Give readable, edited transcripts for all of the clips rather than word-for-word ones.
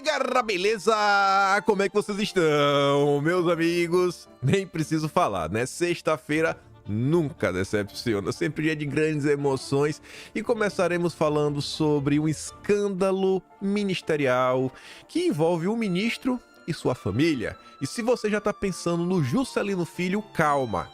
galera, beleza? Como é que vocês estão, meus amigos? Nem preciso falar, né? Sexta-feira nunca decepciona, sempre dia de grandes emoções e começaremos falando sobre um escândalo ministerial que envolve um ministro e sua família. E se você já tá pensando no Juscelino Filho, calma,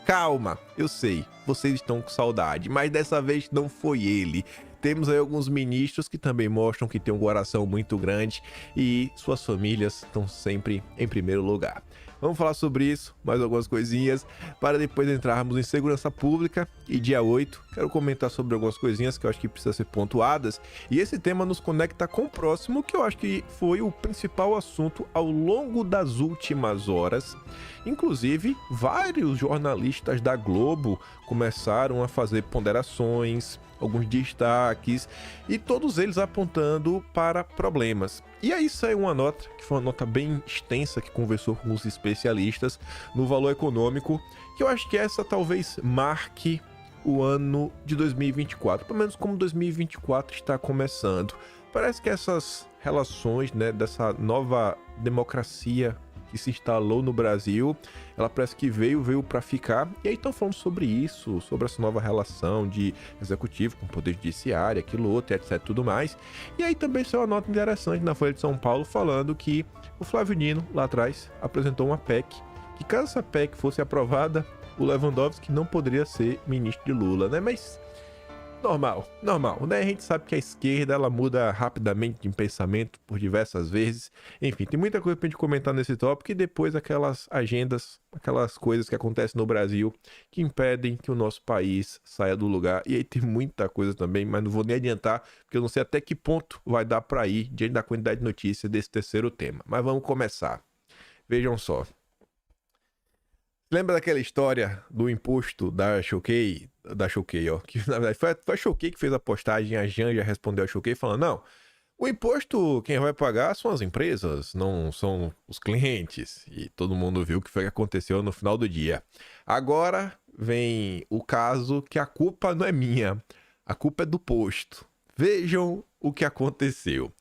eu sei, vocês estão com saudade, mas dessa vez não foi ele. Temos aí alguns ministros que também mostram que tem um coração muito grande e suas famílias estão sempre em primeiro lugar. Vamos falar sobre isso, mais algumas coisinhas, para depois entrarmos em segurança pública. E dia 8, quero comentar sobre algumas coisinhas que eu acho que precisam ser pontuadas. E esse tema nos conecta com o próximo, que eu acho que foi o principal assunto ao longo das últimas horas. Inclusive, vários jornalistas da Globo começaram a fazer ponderações, alguns destaques, e todos eles apontando para problemas. E aí saiu uma nota, que foi uma nota bem extensa, que conversou com os especialistas no valor econômico, que eu acho que essa talvez marque o ano de 2024, pelo menos como 2024 está começando. Parece que essas relações, né, dessa nova democracia que se instalou no Brasil, ela parece que veio para ficar. E aí estão falando sobre isso, sobre essa nova relação de executivo com poder judiciário, aquilo outro, etc, tudo mais. E aí também saiu uma nota interessante na Folha de São Paulo falando que o Flávio Dino, lá atrás, apresentou uma PEC, que caso essa PEC fosse aprovada, o Lewandowski não poderia ser ministro de Lula, né? Mas normal, né? A gente sabe que a esquerda, ela muda rapidamente de pensamento por diversas vezes. Enfim, tem muita coisa pra gente comentar nesse tópico e depois aquelas agendas, aquelas coisas que acontecem no Brasil que impedem que o nosso país saia do lugar. E aí tem muita coisa também, mas não vou nem adiantar, porque eu não sei até que ponto vai dar pra ir diante da quantidade de notícias desse terceiro tema. Mas vamos começar. Vejam só. Lembra daquela história do imposto da Choquei, ó, que na verdade foi a Choquei que fez a postagem, a Janja respondeu a Choquei falando, não, o imposto quem vai pagar são as empresas, não são os clientes, e todo mundo viu o que foi que aconteceu no final do dia. Agora vem o caso que a culpa não é minha, a culpa é do posto. Vejam o que aconteceu.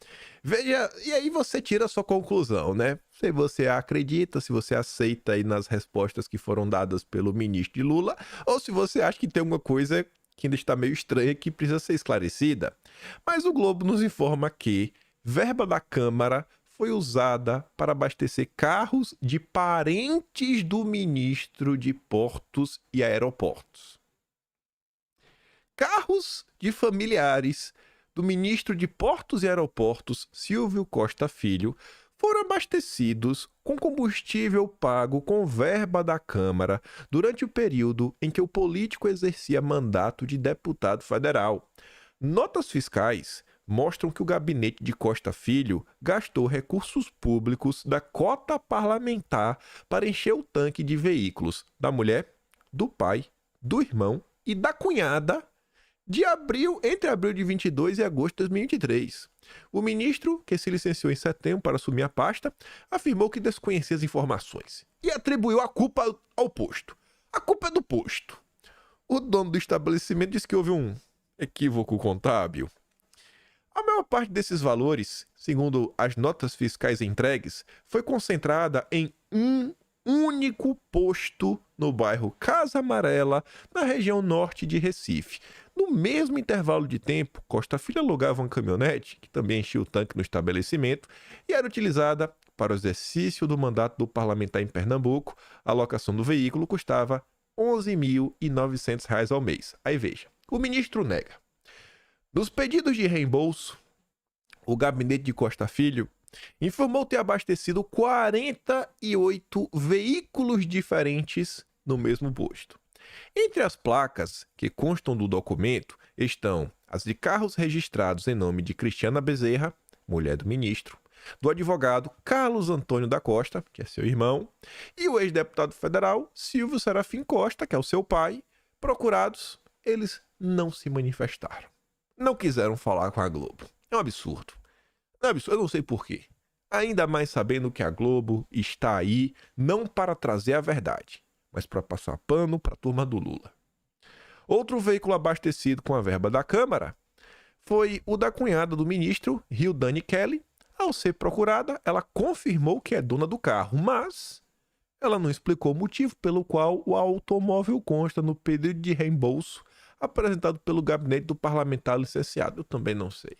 Veja, e aí você tira a sua conclusão, né? Se você acredita, se você aceita aí nas respostas que foram dadas pelo ministro de Lula, ou se você acha que tem alguma coisa que ainda está meio estranha que precisa ser esclarecida. Mas o Globo nos informa que verba da Câmara foi usada para abastecer carros de parentes do ministro de Portos e Aeroportos. Carros de familiares do ministro de Portos e Aeroportos, Silvio Costa Filho, foram abastecidos com combustível pago com verba da Câmara durante o período em que o político exercia mandato de deputado federal. Notas fiscais mostram que o gabinete de Costa Filho gastou recursos públicos da cota parlamentar para encher o tanque de veículos da mulher, do pai, do irmão e da cunhada entre abril de 22 e agosto de 2023. O ministro, que se licenciou em setembro para assumir a pasta, afirmou que desconhecia as informações e atribuiu a culpa ao posto. A culpa é do posto. O dono do estabelecimento disse que houve um equívoco contábil. A maior parte desses valores, segundo as notas fiscais entregues, foi concentrada em um único posto no bairro Casa Amarela, na região norte de Recife. No mesmo intervalo de tempo, Costa Filho alugava uma caminhonete, que também enchia o tanque no estabelecimento, e era utilizada para o exercício do mandato do parlamentar em Pernambuco. A locação do veículo custava R$ 11.900 ao mês. Aí veja, o ministro nega. Nos pedidos de reembolso, o gabinete de Costa Filho informou ter abastecido 48 veículos diferentes no mesmo posto. Entre as placas que constam do documento estão as de carros registrados em nome de Cristiana Bezerra, mulher do ministro, do advogado Carlos Antônio da Costa, que é seu irmão, e o ex-deputado federal Silvio Serafim Costa, que é o seu pai. Procurados, eles não se manifestaram. Não quiseram falar com a Globo. É um absurdo. Eu não sei porquê. Ainda mais sabendo que a Globo está aí não para trazer a verdade, mas para passar pano para a turma do Lula. Outro veículo abastecido com a verba da Câmara foi o da cunhada do ministro, Hildane Kelly, Ao ser procurada, ela confirmou que é dona do carro, mas ela não explicou o motivo pelo qual o automóvel consta no pedido de reembolso apresentado pelo gabinete do parlamentar licenciado. Eu também não sei.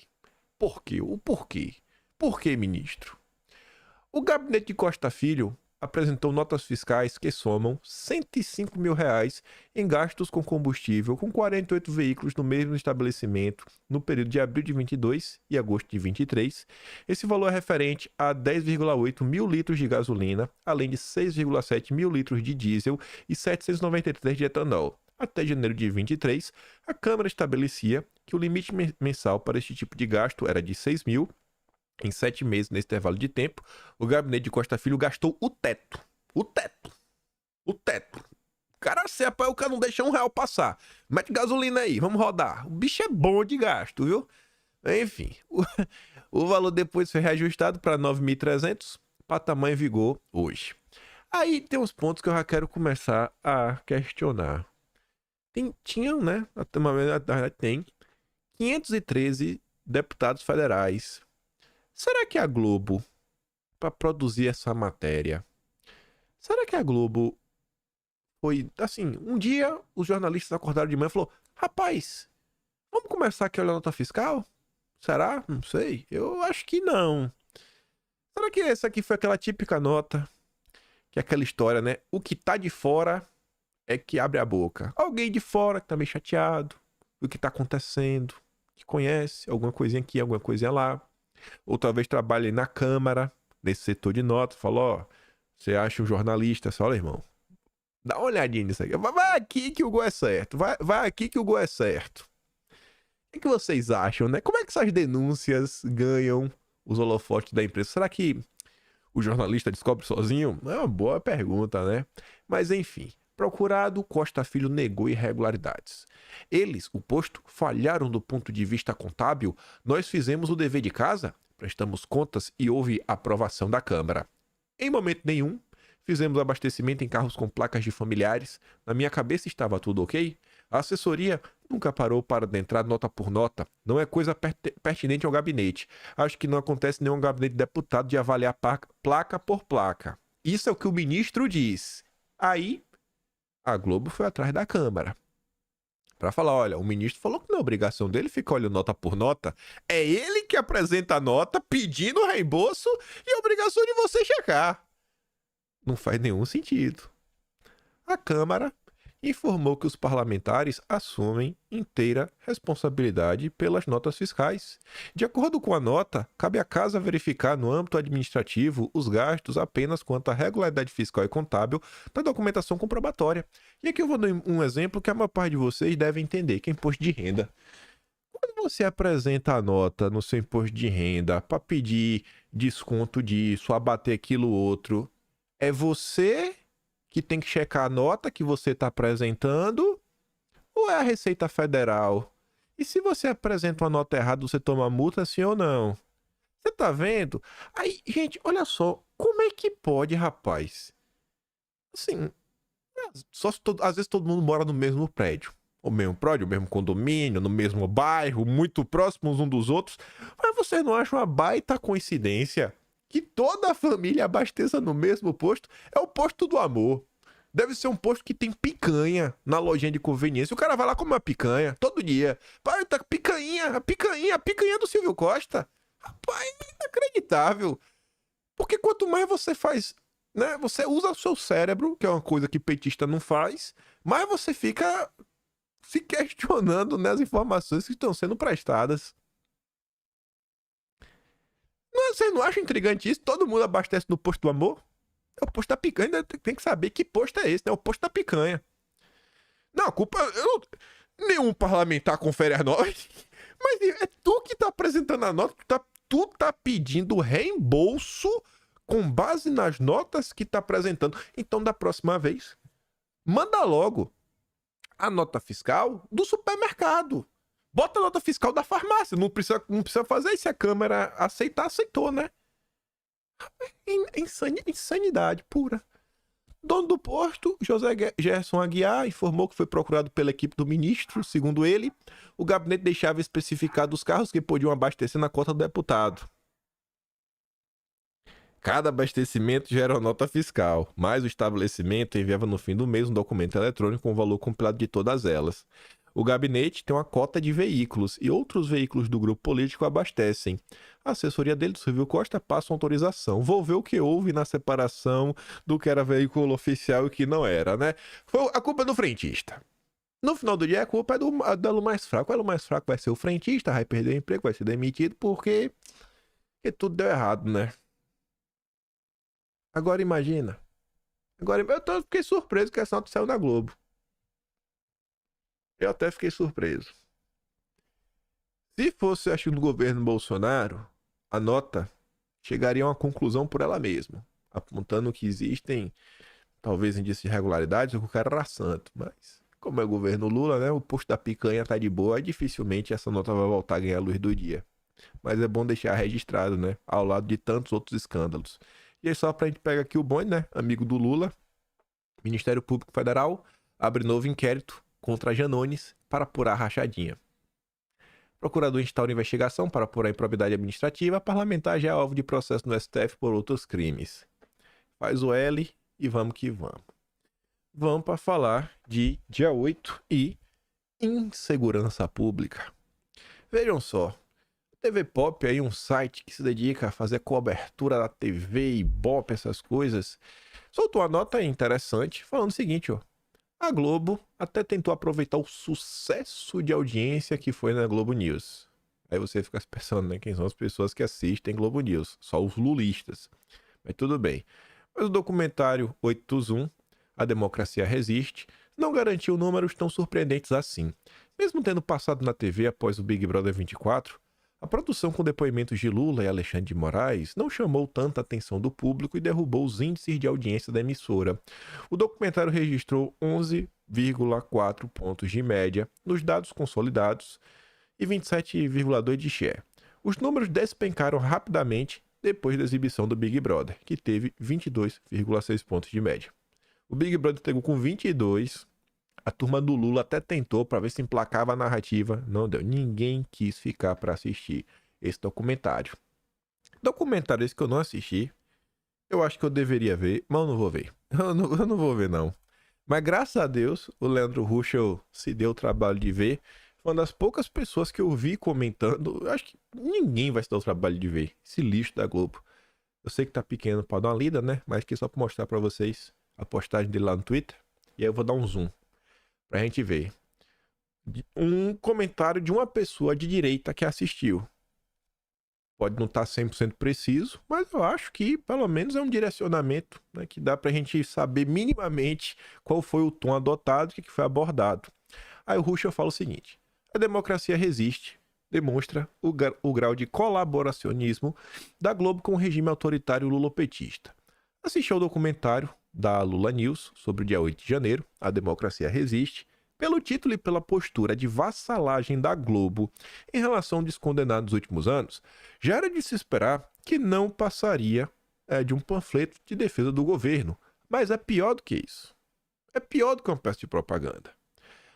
Por quê? O porquê? Por quê, ministro? O gabinete de Costa Filho apresentou notas fiscais que somam R$ 105 mil em gastos com combustível com 48 veículos no mesmo estabelecimento no período de abril de 22 e agosto de 23. Esse valor é referente a 10,8 mil litros de gasolina, além de 6,7 mil litros de diesel e 793 de etanol. Até janeiro de 23, a Câmara estabelecia que o limite mensal para este tipo de gasto era de 6 mil. Em 7 meses, nesse intervalo de tempo, o gabinete de Costa Filho gastou o teto. O teto. O teto. O cara sepa, o cara não deixa R$1 passar. Mete gasolina aí, vamos rodar. O bicho é bom de gasto, viu? Enfim, o valor depois foi reajustado para 9.300, patamar em vigor hoje. Aí tem uns pontos que eu já quero começar a questionar. Tinham, né? Até uma vez, tem 513 deputados federais. Será que a Globo, para produzir essa matéria, será que a Globo foi, assim, um dia os jornalistas acordaram de manhã e falaram, rapaz, vamos começar aqui a olhar a nota fiscal? Será? Não sei. Eu acho que não. Será que essa aqui foi aquela típica nota, que é aquela história, né? O que tá de fora é que abre a boca. Alguém de fora que tá meio chateado, o que tá acontecendo, que conhece alguma coisinha aqui, alguma coisinha lá. Ou talvez trabalhe na Câmara, nesse setor de notas, falou, ó, você acha um jornalista, olha, irmão, dá uma olhadinha nisso aqui, vai aqui que o gol é certo, vai aqui que o gol é certo. O que vocês acham, né? Como é que essas denúncias ganham os holofotes da imprensa? Será que o jornalista descobre sozinho? É uma boa pergunta, né? Mas enfim, procurado, Costa Filho negou irregularidades. Eles, o posto, falharam do ponto de vista contábil. Nós fizemos o dever de casa, prestamos contas e houve aprovação da Câmara. Em momento nenhum, fizemos abastecimento em carros com placas de familiares. Na minha cabeça estava tudo ok. A assessoria nunca parou para adentrar nota por nota. Não é coisa pertinente ao gabinete. Acho que não acontece nenhum gabinete de deputado de avaliar placa por placa. Isso é o que o ministro diz. Aí a Globo foi atrás da Câmara para falar, olha, o ministro falou que não é obrigação dele ficar olhando nota por nota, é ele que apresenta a nota pedindo reembolso e a obrigação de você checar. Não faz nenhum sentido. A Câmara informou que os parlamentares assumem inteira responsabilidade pelas notas fiscais. De acordo com a nota, cabe à Casa verificar no âmbito administrativo os gastos apenas quanto à regularidade fiscal e contábil da documentação comprobatória. E aqui eu vou dar um exemplo que a maior parte de vocês deve entender, que é imposto de renda. Quando você apresenta a nota no seu imposto de renda para pedir desconto disso, abater aquilo outro, é você que tem que checar a nota que você está apresentando, ou é a Receita Federal? E se você apresenta uma nota errada, você toma multa, sim ou não? Você tá vendo? Aí, gente, olha só, como é que pode, rapaz? Assim, só se às vezes todo mundo mora no mesmo prédio. O mesmo prédio, o mesmo condomínio, no mesmo bairro, muito próximos um dos outros. Mas você não acha uma baita coincidência que toda a família abasteça no mesmo posto? É o posto do amor. Deve ser um posto que tem picanha na lojinha de conveniência. O cara vai lá comer uma picanha todo dia. Pai, tá a picanha do Silvio Costa. Rapaz, é inacreditável. Porque quanto mais você faz, né? Você usa o seu cérebro, que é uma coisa que petista não faz, mais você fica se questionando, né, as informações que estão sendo prestadas. Você não acha intrigante isso? Todo mundo abastece no posto do amor? É o posto da picanha, tem que saber que posto é esse, né? O posto da picanha. Não, a culpa... nenhum parlamentar confere as notas. Mas é tu que tá apresentando a nota, tu tá pedindo reembolso com base nas notas que tá apresentando. Então, da próxima vez, manda logo a nota fiscal do supermercado. Bota a nota fiscal da farmácia. Não precisa fazer. Se a Câmara aceitar, aceitou, né? Insanidade pura. Dono do posto, José Gerson Aguiar, informou que foi procurado pela equipe do ministro. Segundo ele, o gabinete deixava especificado os carros que podiam abastecer na cota do deputado. Cada abastecimento gera uma nota fiscal, mas o estabelecimento enviava no fim do mês um documento eletrônico com o valor completo de todas elas. O gabinete tem uma cota de veículos e outros veículos do grupo político abastecem. A assessoria dele, do Silvio Costa, passa uma autorização. Vou ver o que houve na separação do que era veículo oficial e o que não era, né? A culpa é do frentista. No final do dia, a culpa é do elo mais fraco. O elo mais fraco vai ser o frentista, vai perder o emprego, vai ser demitido porque tudo deu errado, né? Agora imagina. Fiquei surpreso que essa nota saiu na Globo. Eu até fiquei surpreso. Se fosse, acho, no governo Bolsonaro, a nota chegaria a uma conclusão por ela mesma, apontando que existem, talvez, indícios de irregularidades ou que o cara era santo. Mas, como é o governo Lula, né? O posto da picanha tá de boa e dificilmente essa nota vai voltar a ganhar a luz do dia. Mas é bom deixar registrado, né? Ao lado de tantos outros escândalos. E aí, só pra gente pegar aqui o bonde, né? Amigo do Lula, Ministério Público Federal abre novo inquérito contra Janones para apurar a rachadinha. Procurador instaura investigação para apurar a improbidade administrativa. Parlamentar já é alvo de processo no STF por outros crimes. Faz o L e vamos que vamos. Vamos para falar de dia 8 e insegurança pública. Vejam só. TV Pop aí, um site que se dedica a fazer cobertura da TV, Ibope, essas coisas, soltou uma nota interessante falando o seguinte, ó. A Globo até tentou aproveitar o sucesso de audiência que foi na Globo News. Aí você fica pensando, né? Quem são as pessoas que assistem Globo News? Só os lulistas. Mas tudo bem. Mas o documentário 821, A Democracia Resiste, não garantiu números tão surpreendentes assim. Mesmo tendo passado na TV após o Big Brother 24, a produção com depoimentos de Lula e Alexandre de Moraes não chamou tanta atenção do público e derrubou os índices de audiência da emissora. O documentário registrou 11,4 pontos de média nos dados consolidados e 27,2 de share. Os números despencaram rapidamente depois da exibição do Big Brother, que teve 22,6 pontos de média. O Big Brother pegou com 22. A turma do Lula até tentou para ver se emplacava a narrativa. Não deu. Ninguém quis ficar para assistir esse documentário. Documentário esse que eu não assisti. Eu acho que eu deveria ver, mas eu não vou ver. Eu não vou ver, não. Mas graças a Deus, o Leandro Ruschel se deu o trabalho de ver. Foi uma das poucas pessoas que eu vi comentando. Eu acho que ninguém vai se dar o trabalho de ver esse lixo da Globo. Eu sei que tá pequeno para dar uma lida, né? Mas aqui só para mostrar para vocês a postagem dele lá no Twitter. E aí eu vou dar um zoom pra gente ver. Um comentário de uma pessoa de direita que assistiu. Pode não estar 100% preciso, mas eu acho que pelo menos é um direcionamento, né, que dá pra gente saber minimamente qual foi o tom adotado e o que foi abordado. Aí o Ruschel fala o seguinte: a democracia resiste, demonstra o grau de colaboracionismo da Globo com o regime autoritário lulopetista. Assistiu ao documentário da Lula News sobre o dia 8 de janeiro, A Democracia Resiste, pelo título e pela postura de vassalagem da Globo em relação ao descondenado dos últimos anos, já era de se esperar que não passaria de um panfleto de defesa do governo. Mas é pior do que isso. É pior do que uma peça de propaganda.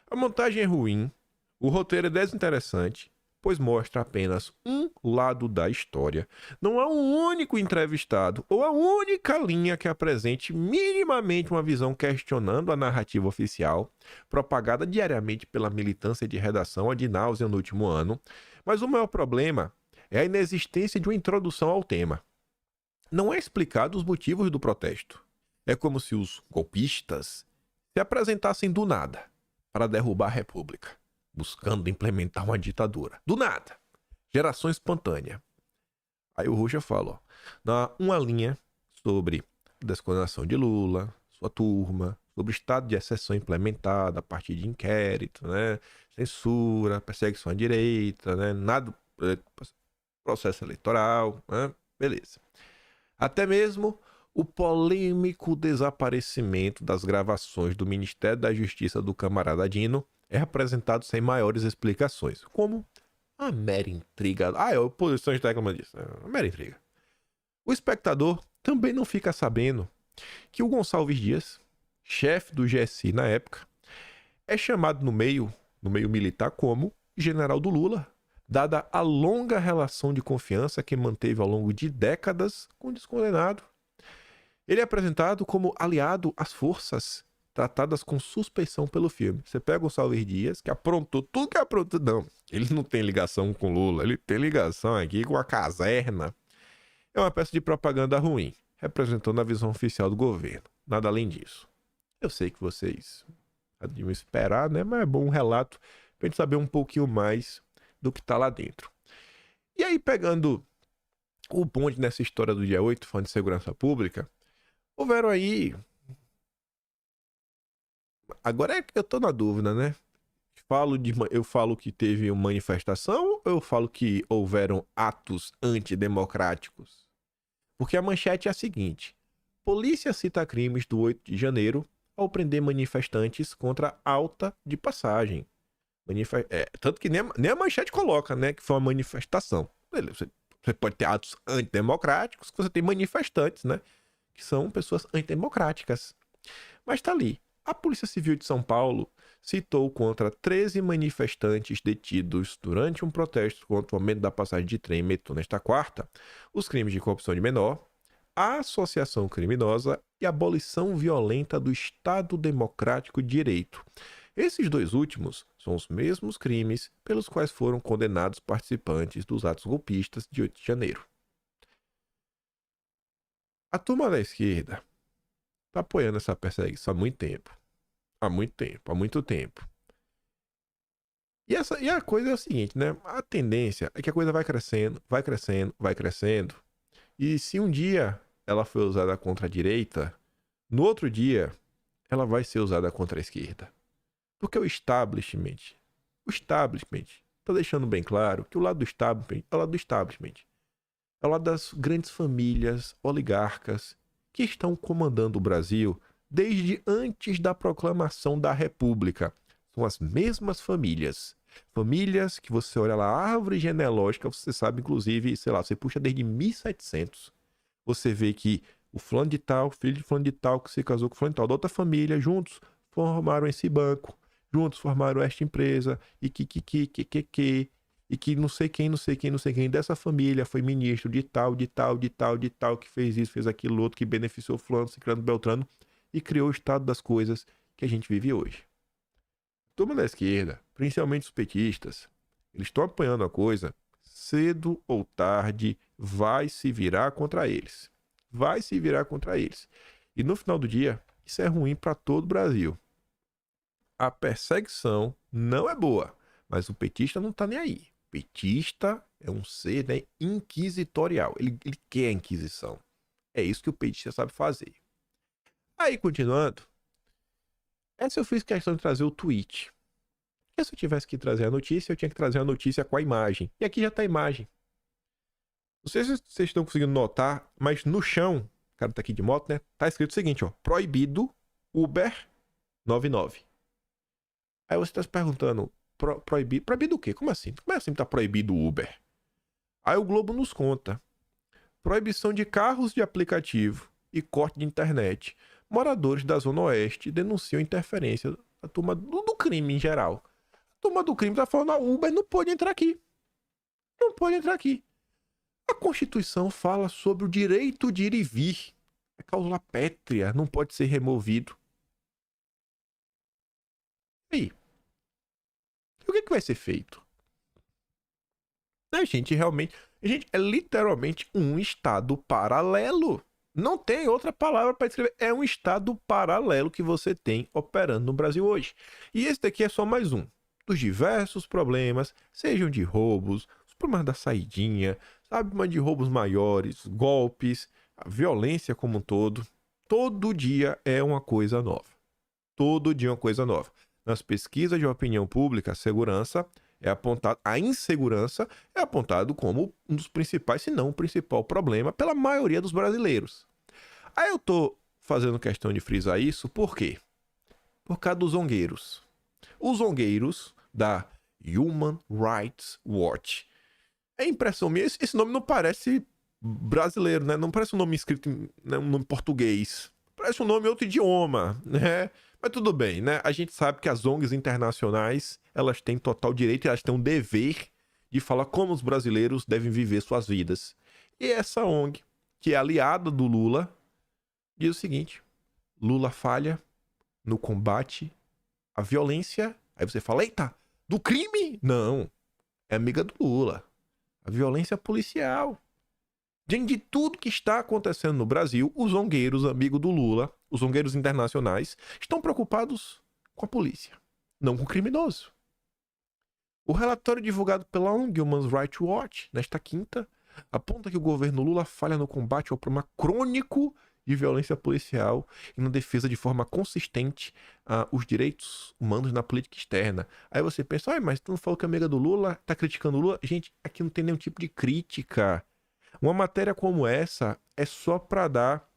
A montagem é ruim, o roteiro é desinteressante, pois mostra apenas um lado da história. Não há um único entrevistado ou a única linha que apresente minimamente uma visão questionando a narrativa oficial, propagada diariamente pela militância de redação ad nauseam no último ano. Mas o maior problema é a inexistência de uma introdução ao tema. Não é explicado os motivos do protesto. É como se os golpistas se apresentassem do nada para derrubar a República, buscando implementar uma ditadura. Do nada. Geração espontânea. Aí o Ruschel fala, ó, dá uma linha sobre a descondenação de Lula, sua turma, sobre o estado de exceção implementado a partir de inquérito, né? Censura, perseguição à direita, né? Nada, processo eleitoral, né? Beleza. Até mesmo o polêmico desaparecimento das gravações do Ministério da Justiça do camarada Dino é apresentado sem maiores explicações, como a mera intriga. A oposição está reclamando disso. A mera intriga. O espectador também não fica sabendo que o Gonçalves Dias, chefe do GSI na época, é chamado no meio militar como general do Lula, dada a longa relação de confiança que manteve ao longo de décadas com o descondenado. Ele é apresentado como aliado às forças tratadas com suspeição pelo filme. Você pega o Salve Dias, que aprontou tudo que aprontou. Não, ele não tem ligação com Lula, ele tem ligação aqui com a caserna. É uma peça de propaganda ruim, representando a visão oficial do governo. Nada além disso. Eu sei que vocês deviam esperar, né? Mas é bom um relato pra gente saber um pouquinho mais do que tá lá dentro. E aí, pegando o bonde nessa história do dia 8, falando de segurança pública, houveram aí... Agora é que eu tô na dúvida, né? Eu falo que teve uma manifestação ou eu falo que houveram atos antidemocráticos? Porque a manchete é a seguinte: polícia cita crimes do 8 de janeiro ao prender manifestantes contra alta de passagem. Tanto que nem a manchete coloca, né, que foi uma manifestação. Você pode ter atos antidemocráticos, que você tem manifestantes, né, que são pessoas antidemocráticas. Mas tá ali. A Polícia Civil de São Paulo citou contra 13 manifestantes detidos durante um protesto contra o aumento da passagem de trem e metrô nesta quarta, os crimes de corrupção de menor, associação criminosa e abolição violenta do Estado Democrático de Direito. Esses dois últimos são os mesmos crimes pelos quais foram condenados participantes dos atos golpistas de 8 de janeiro. A turma da esquerda está apoiando essa perseguição há muito tempo. Há muito tempo. E a coisa é o seguinte, né? A tendência é que a coisa vai crescendo, vai crescendo, vai crescendo. E se um dia ela foi usada contra a direita, no outro dia ela vai ser usada contra a esquerda. Porque o establishment está deixando bem claro que o lado do establishment é o lado do establishment. É o lado das grandes famílias oligarcas que estão comandando o Brasil desde antes da proclamação da República. São as mesmas famílias. Famílias que você olha lá, a árvore genealógica, você sabe, inclusive, sei lá, você puxa desde 1700. Você vê que o fulano de tal, filho de fulano de tal, que se casou com fulano de tal, da outra família, juntos formaram esse banco. Juntos formaram esta empresa. E que não sei quem dessa família foi ministro de tal, que fez isso, fez aquilo, outro, que beneficiou fulano, ciclano, beltrano, e criou o estado das coisas que a gente vive hoje. Turma da esquerda, principalmente os petistas, eles estão apanhando a coisa, cedo ou tarde vai se virar contra eles. Vai se virar contra eles. E no final do dia, isso é ruim para todo o Brasil. A perseguição não é boa, mas o petista não tá nem aí. O petista é um ser, né, inquisitorial. Ele quer a inquisição. É isso que o petista sabe fazer. Aí, continuando, essa eu fiz questão de trazer o tweet. Porque se eu tivesse que trazer a notícia, eu tinha que trazer a notícia com a imagem. E aqui já tá a imagem. Não sei se vocês estão conseguindo notar, mas no chão, o cara tá aqui de moto, né? Tá escrito o seguinte, ó: proibido Uber 99. Aí você tá se perguntando, proibido? Proibido o quê? Como assim? Como é assim que tá proibido o Uber? Aí o Globo nos conta: proibição de carros de aplicativo e corte de internet. Moradores da Zona Oeste denunciam interferência da turma do crime em geral. A turma do crime tá falando: a Uber não pode entrar aqui. Não pode entrar aqui. A Constituição fala sobre o direito de ir e vir. É cláusula pétrea, não pode ser removido. E aí? E o que vai ser feito? A gente realmente... Gente, é literalmente um estado paralelo. Não tem outra palavra para descrever. É um estado paralelo que você tem operando no Brasil hoje. E esse daqui é só mais um dos diversos problemas, sejam de roubos, os problemas da saidinha, sabe, mas de roubos maiores, golpes, a violência como um todo. Todo dia é uma coisa nova. Todo dia é uma coisa nova. Nas pesquisas de opinião pública, a segurança é apontado, a insegurança é apontado como um dos principais, se não o principal problema pela maioria dos brasileiros. Aí eu tô fazendo questão de frisar isso, por quê? Por causa dos zongueiros. Os zongueiros da Human Rights Watch. É impressão minha, esse nome não parece brasileiro, né? Não parece um nome escrito em, né, um nome português. Parece um nome em outro idioma, né? Mas tudo bem, né? A gente sabe que as ONGs internacionais, elas têm total direito e elas têm um dever de falar como os brasileiros devem viver suas vidas. E essa ONG, que é aliada do Lula, diz o seguinte: Lula falha no combate à violência. Aí você fala, eita, do crime? Não, é amiga do Lula. A violência policial. Diante de tudo que está acontecendo no Brasil, os zongueiros, amigos do Lula, os zongueiros internacionais, estão preocupados com a polícia, não com o criminoso. O relatório divulgado pela ONG Human Rights Watch, nesta quinta, aponta que o governo Lula falha no combate ao problema crônico de violência policial e na defesa de forma consistente os direitos humanos na política externa. Aí você pensa, mas tu não falou que a amiga do Lula tá criticando o Lula? Gente, aqui não tem nenhum tipo de crítica. Uma matéria como essa é só para dar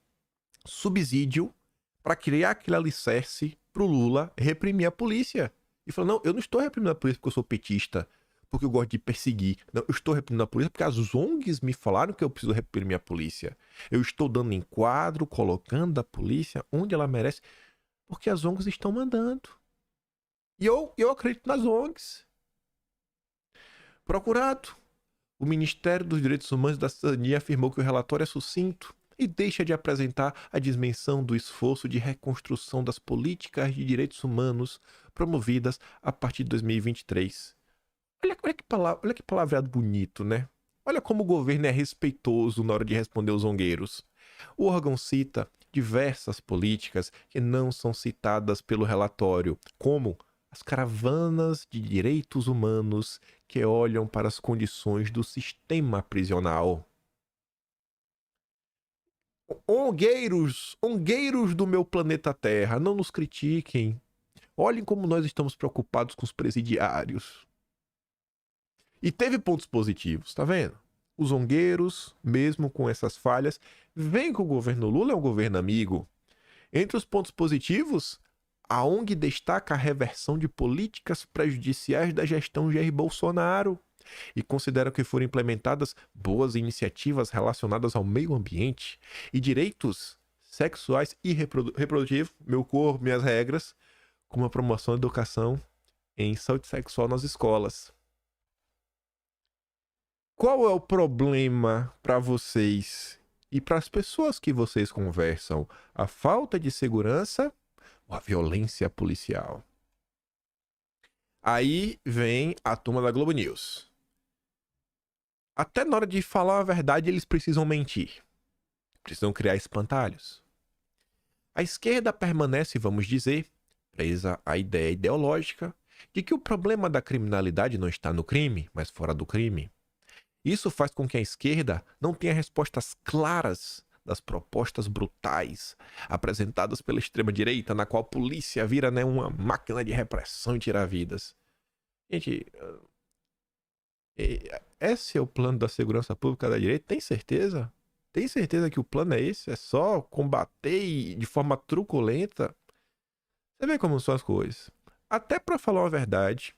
subsídio, para criar aquele alicerce pro Lula reprimir a polícia. E falar, não, eu não estou reprimindo a polícia porque eu sou petista, porque eu gosto de perseguir. Não, eu estou reprimindo a polícia porque as ONGs me falaram que eu preciso reprimir a polícia. Eu estou dando enquadro, colocando a polícia onde ela merece, porque as ONGs estão mandando. E eu acredito nas ONGs. Procurado. O Ministério dos Direitos Humanos e da Cidadania afirmou que o relatório é sucinto e deixa de apresentar a dimensão do esforço de reconstrução das políticas de direitos humanos promovidas a partir de 2023. Olha que palavreado bonito, né? Olha como o governo é respeitoso na hora de responder aos zongueiros. O órgão cita diversas políticas que não são citadas pelo relatório, como as caravanas de direitos humanos que olham para as condições do sistema prisional. Ongueiros do meu planeta Terra, não nos critiquem. Olhem como nós estamos preocupados com os presidiários. E teve pontos positivos, tá vendo? Os zongueiros, mesmo com essas falhas, veem que o governo Lula é um governo amigo. Entre os pontos positivos, a ONG destaca a reversão de políticas prejudiciais da gestão Jair Bolsonaro e considera que foram implementadas boas iniciativas relacionadas ao meio ambiente e direitos sexuais e reprodutivos, meu corpo, minhas regras, como a promoção da educação em saúde sexual nas escolas. Qual é o problema para vocês e para as pessoas que vocês conversam? A falta de segurança ou a violência policial? Aí vem a turma da Globo News. Até na hora de falar a verdade, eles precisam mentir. Precisam criar espantalhos. A esquerda permanece, vamos dizer, presa à ideia ideológica de que o problema da criminalidade não está no crime, mas fora do crime. Isso faz com que a esquerda não tenha respostas claras das propostas brutais apresentadas pela extrema-direita, na qual a polícia vira, né, uma máquina de repressão e tirar vidas. Gente, esse é o plano da segurança pública da direita? Tem certeza? Tem certeza que o plano é esse? É só combater de forma truculenta? Você vê como são as coisas. Até para falar a verdade,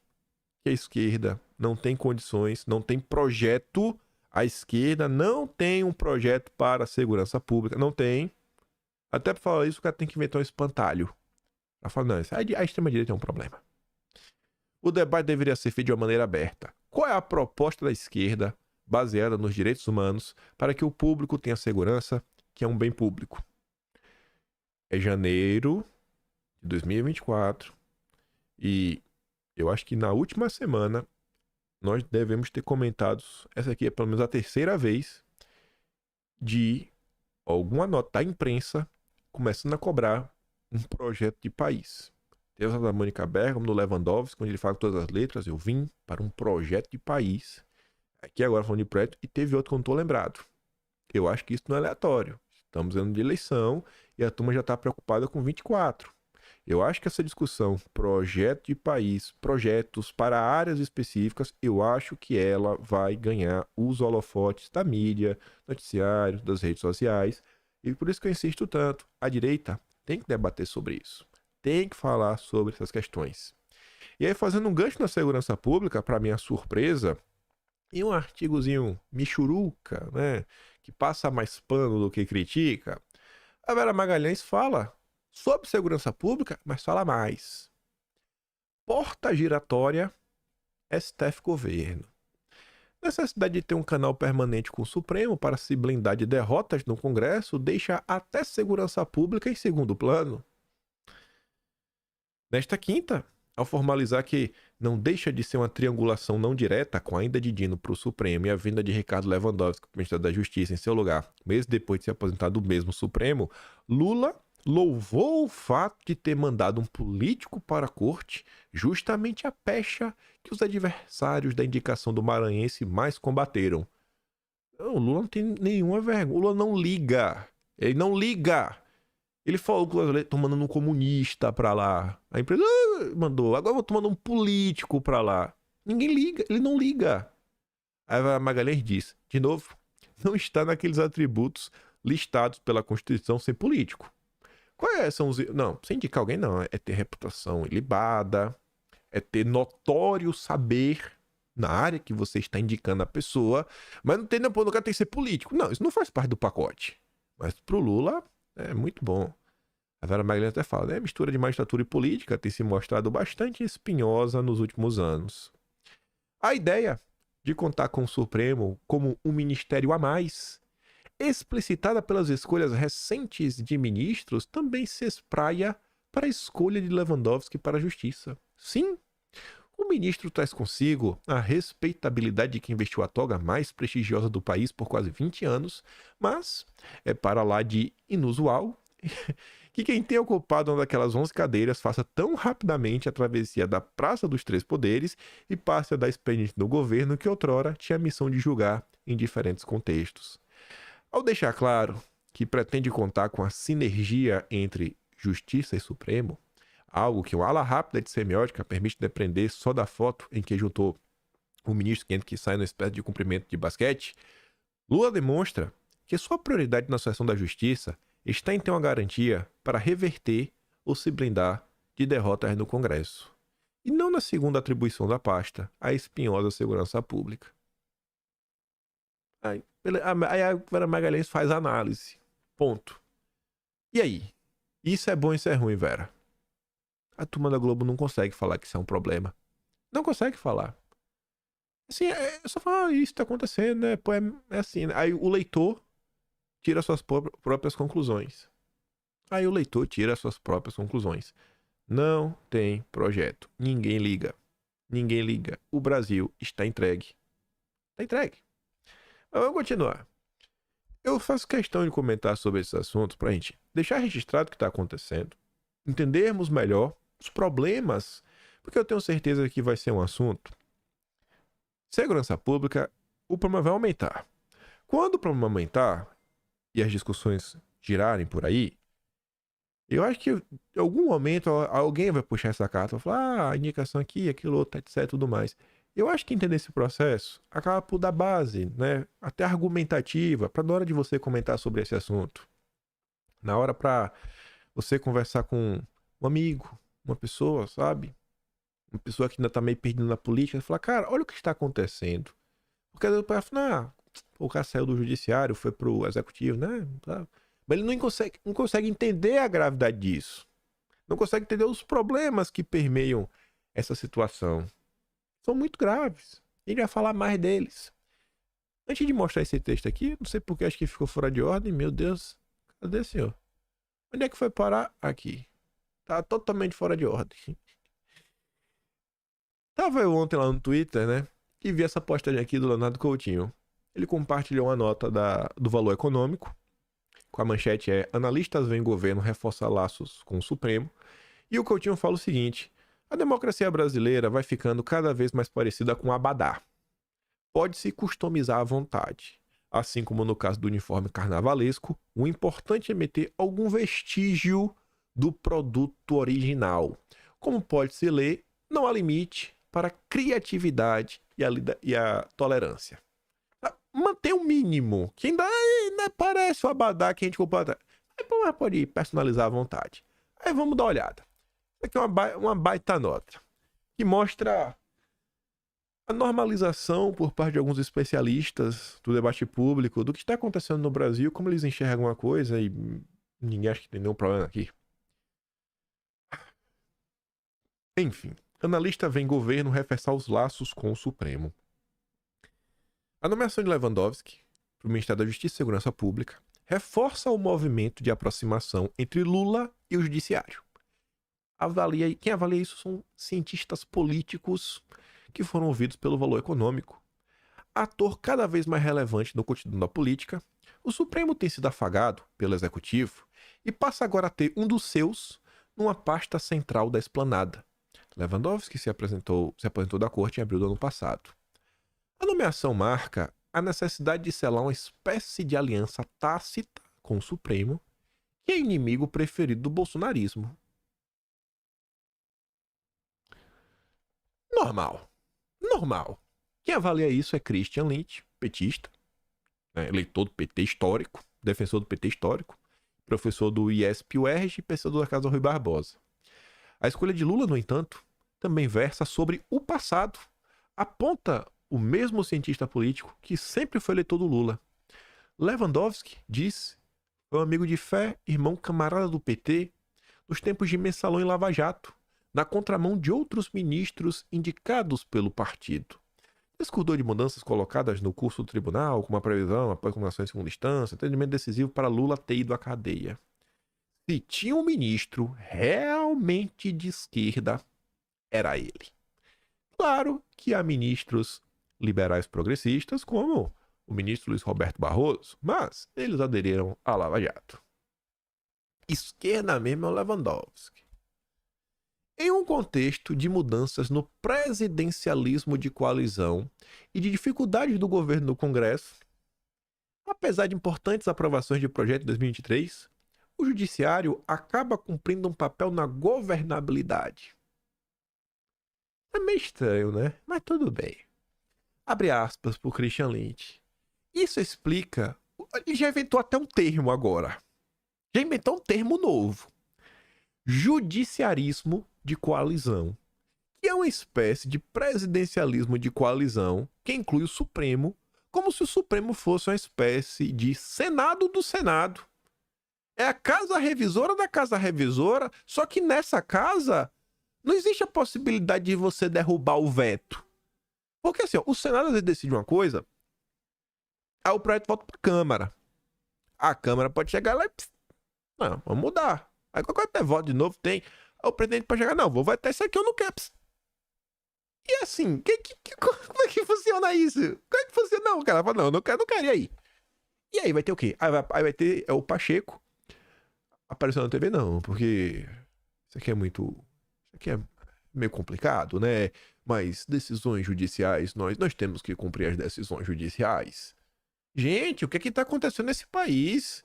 que a esquerda não tem condições, não tem projeto. A esquerda não tem um projeto para a segurança pública. Não tem. Até para falar isso, o cara tem que inventar um espantalho. Para falar, não, a extrema-direita é um problema. O debate deveria ser feito de uma maneira aberta. Qual é a proposta da esquerda, baseada nos direitos humanos, para que o público tenha segurança, que é um bem público? É janeiro de 2024 e eu acho que na última semana nós devemos ter comentado, essa aqui é pelo menos a terceira vez, de alguma nota da imprensa começando a cobrar um projeto de país. Teve a da Mônica Bergamo, no Lewandowski, quando ele fala todas as letras, eu vim para um projeto de país. Aqui agora falando de projeto, e teve outro que eu não estou lembrado. Eu acho que isso não é aleatório. Estamos ano de eleição e a turma já está preocupada com 24. Eu acho que essa discussão, projeto de país, projetos para áreas específicas, eu acho que ela vai ganhar os holofotes da mídia, noticiários, das redes sociais. E por isso que eu insisto tanto. A direita tem que debater sobre isso. Tem que falar sobre essas questões. E aí, fazendo um gancho na segurança pública, para minha surpresa, em um artigozinho michuruca, né, que passa mais pano do que critica, a Vera Magalhães fala sobre segurança pública, mas fala mais. Porta giratória, STF governo. Necessidade de ter um canal permanente com o Supremo para se blindar de derrotas no Congresso deixa até segurança pública em segundo plano. Nesta quinta, ao formalizar que não deixa de ser uma triangulação não direta com a ida de Dino para o Supremo e a vinda de Ricardo Lewandowski, Ministério da Justiça, em seu lugar, meses depois de se aposentar do mesmo Supremo, Lula louvou o fato de ter mandado um político para a corte, justamente a pecha que os adversários da indicação do maranhense mais combateram. O Lula não tem nenhuma vergonha. O Lula não liga. Ele não liga. Ele falou que eu tô mandando um comunista pra lá. A empresa mandou. Agora eu vou tomando um político pra lá. Ninguém liga. Ele não liga. Aí a Magalhães diz, de novo, não está naqueles atributos listados pela Constituição ser político. Quais são os... Não, sem indicar alguém não. É ter reputação ilibada, é ter notório saber na área que você está indicando a pessoa, mas não tem, não, no cara tem que ser político. Não, isso não faz parte do pacote. Mas pro Lula é muito bom. A Vera Magalhães até fala, né? A mistura de magistratura e política tem se mostrado bastante espinhosa nos últimos anos. A ideia de contar com o Supremo como um ministério a mais, explicitada pelas escolhas recentes de ministros, também se espraia para a escolha de Lewandowski para a Justiça. Sim, o ministro traz consigo a respeitabilidade de quem vestiu a toga mais prestigiosa do país por quase 20 anos, mas é para lá de inusual que quem tem ocupado uma daquelas 11 cadeiras faça tão rapidamente a travessia da Praça dos Três Poderes e passe a dar expediente no governo que outrora tinha a missão de julgar em diferentes contextos. Ao deixar claro que pretende contar com a sinergia entre Justiça e Supremo, algo que uma ala rápida de semiótica permite depender só da foto em que juntou o ministro que sai numa espécie de cumprimento de basquete, Lula demonstra que sua prioridade na sucessão da Justiça está em ter uma garantia para reverter ou se blindar de derrotas no Congresso, e não na segunda atribuição da pasta, a espinhosa segurança pública. Aí a Vera Magalhães faz análise. Ponto. E aí? Isso é bom e isso é ruim, Vera? A turma da Globo não consegue falar que isso é um problema. Não consegue falar. Assim, é só falar, isso tá acontecendo, né? Pô, é assim. Né? Aí o leitor tira suas próprias conclusões. Aí o leitor tira suas próprias conclusões. Não tem projeto. Ninguém liga. Ninguém liga. O Brasil está entregue. Está entregue. Mas vamos continuar. Eu faço questão de comentar sobre esses assuntos para a gente deixar registrado o que está acontecendo, entendermos melhor os problemas, porque eu tenho certeza que vai ser um assunto. Segurança pública, o problema vai aumentar. Quando o problema aumentar e as discussões girarem por aí, eu acho que em algum momento alguém vai puxar essa carta e falar, a indicação aqui, aquilo outro, etc, tudo mais. Eu acho que entender esse processo acaba por dar base, né, até argumentativa, para na hora de você comentar sobre esse assunto, na hora para você conversar com um amigo, uma pessoa, sabe? Uma pessoa que ainda tá meio perdida na política, falar, cara, olha o que está acontecendo. Porque às vezes o cara fala, o cara saiu do judiciário, foi pro executivo, né? Mas ele não consegue entender a gravidade disso. Não consegue entender os problemas que permeiam essa situação. São muito graves. A gente vai falar mais deles. Antes de mostrar esse texto aqui, não sei porque acho que ficou fora de ordem. Meu Deus, cadê, senhor? Onde é que foi parar? Aqui. Tá totalmente fora de ordem. Tava eu ontem lá no Twitter, né? E vi essa postagem aqui do Leonardo Coutinho. Ele compartilhou uma nota do Valor Econômico. Com a manchete Analistas veem governo reforçar laços com o Supremo. E o Coutinho fala o seguinte: a democracia brasileira vai ficando cada vez mais parecida com Abadá. Pode-se customizar à vontade. Assim como no caso do uniforme carnavalesco, o importante é meter algum vestígio do produto original. Como pode-se ler, não há limite para a criatividade e a tolerância. Manter o mínimo, que ainda parece o Abadá que a gente comprou. Aí pode personalizar à vontade. Aí vamos dar uma olhada. Isso aqui é uma baita nota, que mostra a normalização por parte de alguns especialistas do debate público do que está acontecendo no Brasil, como eles enxergam a coisa, e ninguém acha que tem nenhum problema aqui. Enfim, analista vê governo reforçar os laços com o Supremo. A nomeação de Lewandowski para o Ministério da Justiça e Segurança Pública reforça o movimento de aproximação entre Lula e o Judiciário. Quem avalia isso são cientistas políticos que foram ouvidos pelo valor econômico. Ator cada vez mais relevante no cotidiano da política, o Supremo tem sido afagado pelo Executivo e passa agora a ter um dos seus numa pasta central da esplanada. Lewandowski se apresentou da corte em abril do ano passado. A nomeação marca a necessidade de selar uma espécie de aliança tácita com o Supremo, que é inimigo preferido do bolsonarismo. Normal. Quem avalia isso é Christian Lynch, petista, eleitor do PT histórico, defensor do PT histórico, professor do IESP-UERJ e pensador da Casa Rui Barbosa. A escolha de Lula, no entanto, também versa sobre o passado. Aponta o mesmo cientista político que sempre foi eleitor do Lula. Lewandowski, diz, foi um amigo de fé, irmão camarada do PT, nos tempos de Mensalão e Lava Jato, na contramão de outros ministros indicados pelo partido. Discordou de mudanças colocadas no curso do tribunal, como a previsão após condenação em segunda instância, entendimento decisivo para Lula ter ido à cadeia. Se tinha um ministro realmente de esquerda, era ele. Claro que há ministros liberais progressistas, como o ministro Luiz Roberto Barroso, mas eles aderiram à Lava Jato. Esquerda mesmo é o Lewandowski. Em um contexto de mudanças no presidencialismo de coalizão e de dificuldades do governo no Congresso, apesar de importantes aprovações de projeto em 2023, o Judiciário acaba cumprindo um papel na governabilidade. É meio estranho, né? Mas tudo bem. Abre aspas por Christian Lynch. Isso explica... Ele já inventou até um termo agora. Já inventou um termo novo. Judiciarismo de coalizão, que é uma espécie de presidencialismo de coalizão que inclui o Supremo, como se o Supremo fosse uma espécie de Senado do Senado. É a casa revisora da casa revisora, só que nessa casa não existe a possibilidade de você derrubar o veto. Porque assim, ó, o Senado às vezes decide uma coisa, aí o projeto volta para a Câmara. A Câmara pode chegar lá e... Não, vamos mudar. Aí qualquer voto de novo tem... Aí o presidente pode chegar, não, vou votar isso aqui, eu não quero. E assim, como é que funciona isso? Como é que funciona? Não, o cara fala, não, eu não quero, e aí? E aí vai ter o quê? Aí vai ter o Pacheco aparecendo na TV, não, porque isso aqui é meio complicado, né? Mas decisões judiciais, nós temos que cumprir as decisões judiciais. Gente, o que é que tá acontecendo nesse país?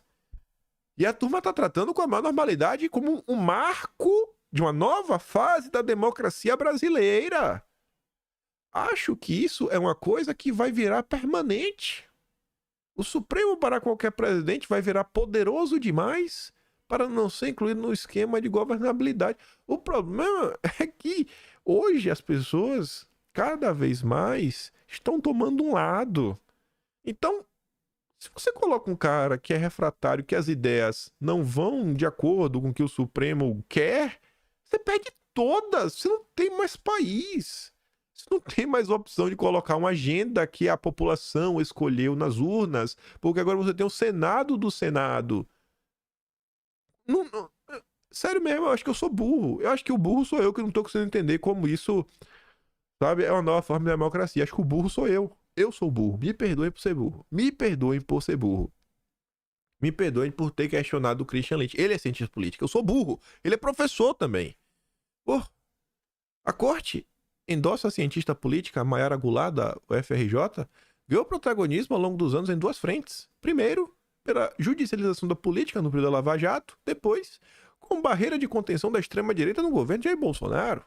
E a turma tá tratando com a maior normalidade como um marco de uma nova fase da democracia brasileira. Acho que isso é uma coisa que vai virar permanente. O Supremo para qualquer presidente vai virar poderoso demais para não ser incluído no esquema de governabilidade. O problema é que hoje as pessoas cada vez mais estão tomando um lado. Então, se você coloca um cara que é refratário, que as ideias não vão de acordo com o que o Supremo quer, você perde todas. Você não tem mais país. Você não tem mais opção de colocar uma agenda que a população escolheu nas urnas, porque agora você tem o Senado do Senado. Sério mesmo, eu acho que eu sou burro. Eu acho que o burro sou eu que não tô conseguindo entender como isso, sabe, é uma nova forma de democracia. Acho que o burro sou eu. Eu sou burro. Me perdoem por ser burro. Me perdoem por ser burro. Me perdoem por ter questionado o Christian Lynch. Ele é cientista político. Eu sou burro. Ele é professor também. Pô, a corte endossa a cientista política Mayara Goulart, da UFRJ, ganhou protagonismo ao longo dos anos em duas frentes. Primeiro, pela judicialização da política no período da Lava Jato. Depois, com barreira de contenção da extrema-direita no governo de Jair Bolsonaro.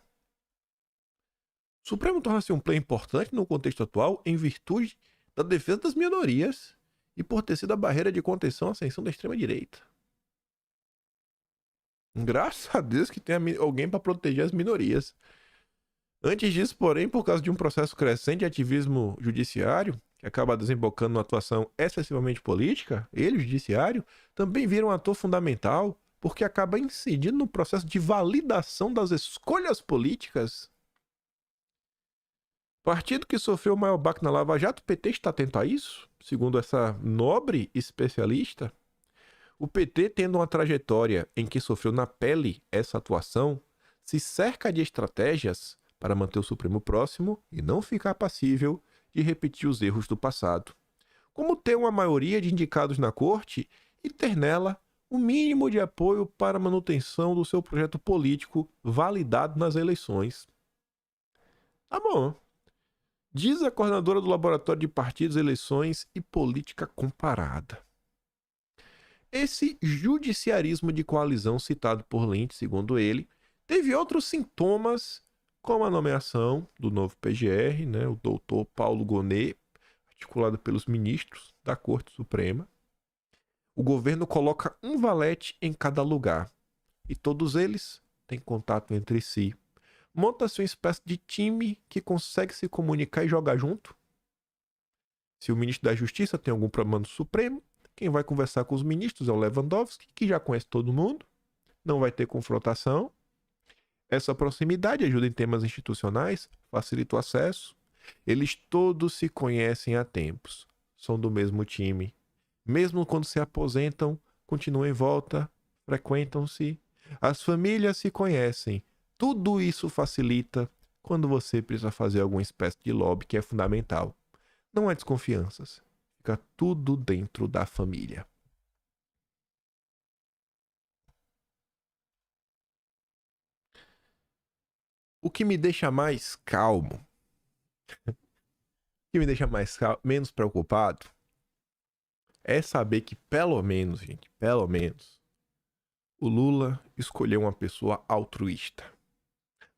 O Supremo torna-se um player importante no contexto atual em virtude da defesa das minorias e por ter sido a barreira de contenção à ascensão da extrema-direita. Graças a Deus que tem alguém para proteger as minorias. Antes disso, porém, por causa de um processo crescente de ativismo judiciário, que acaba desembocando numa atuação excessivamente política, ele, o judiciário, também vira um ator fundamental, porque acaba incidindo no processo de validação das escolhas políticas. Partido que sofreu o maior baque na Lava Jato, o PT está atento a isso? Segundo essa nobre especialista, o PT, tendo uma trajetória em que sofreu na pele essa atuação, se cerca de estratégias para manter o Supremo próximo e não ficar passível de repetir os erros do passado. Como ter uma maioria de indicados na corte e ter nela o mínimo de apoio para a manutenção do seu projeto político validado nas eleições. Tá bom. Diz a coordenadora do Laboratório de Partidos, Eleições e Política Comparada. Esse judiciarismo de coalizão citado por Lynch, segundo ele, teve outros sintomas, como a nomeação do novo PGR, né, o doutor Paulo Gonet, articulado pelos ministros da Corte Suprema. O governo coloca um valete em cada lugar e todos eles têm contato entre si. Monta-se uma espécie de time que consegue se comunicar e jogar junto. Se o ministro da Justiça tem algum problema no Supremo, quem vai conversar com os ministros é o Lewandowski, que já conhece todo mundo, não vai ter confrontação. Essa proximidade ajuda em temas institucionais, facilita o acesso. Eles todos se conhecem há tempos, são do mesmo time. Mesmo quando se aposentam, continuam em volta, frequentam-se. As famílias se conhecem. Tudo isso facilita quando você precisa fazer alguma espécie de lobby que é fundamental. Não há desconfianças. Fica tudo dentro da família. O que me deixa mais calmo, o que me deixa menos preocupado, é saber que pelo menos, gente, pelo menos, o Lula escolheu uma pessoa altruísta.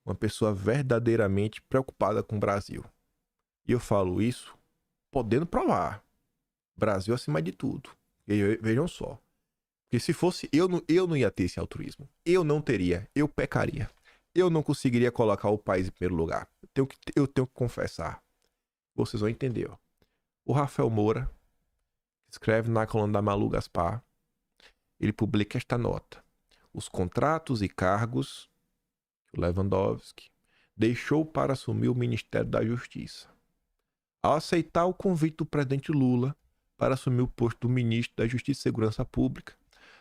Uma pessoa verdadeiramente preocupada com o Brasil. E eu falo isso podendo provar. Brasil acima de tudo. E vejam só. Porque se fosse eu não ia ter esse altruísmo. Eu não teria. Eu pecaria. Eu não conseguiria colocar o país em primeiro lugar. Eu tenho que confessar. Vocês vão entender. Ó. O Rafael Moura escreve na coluna da Malu Gaspar. Ele publica esta nota. Os contratos e cargos Lewandowski deixou para assumir o Ministério da Justiça. Ao aceitar o convite do presidente Lula para assumir o posto do ministro da Justiça e Segurança Pública,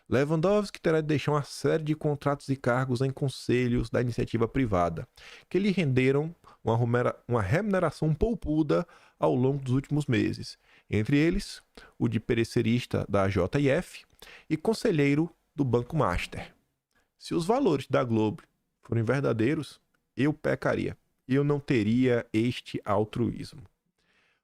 Lewandowski terá de deixar uma série de contratos e cargos em conselhos da iniciativa privada, que lhe renderam uma remuneração poupuda ao longo dos últimos meses, entre eles o de perecerista da JF e conselheiro do Banco Master. Se os valores da Globo forem verdadeiros, eu pecaria. Eu não teria este altruísmo.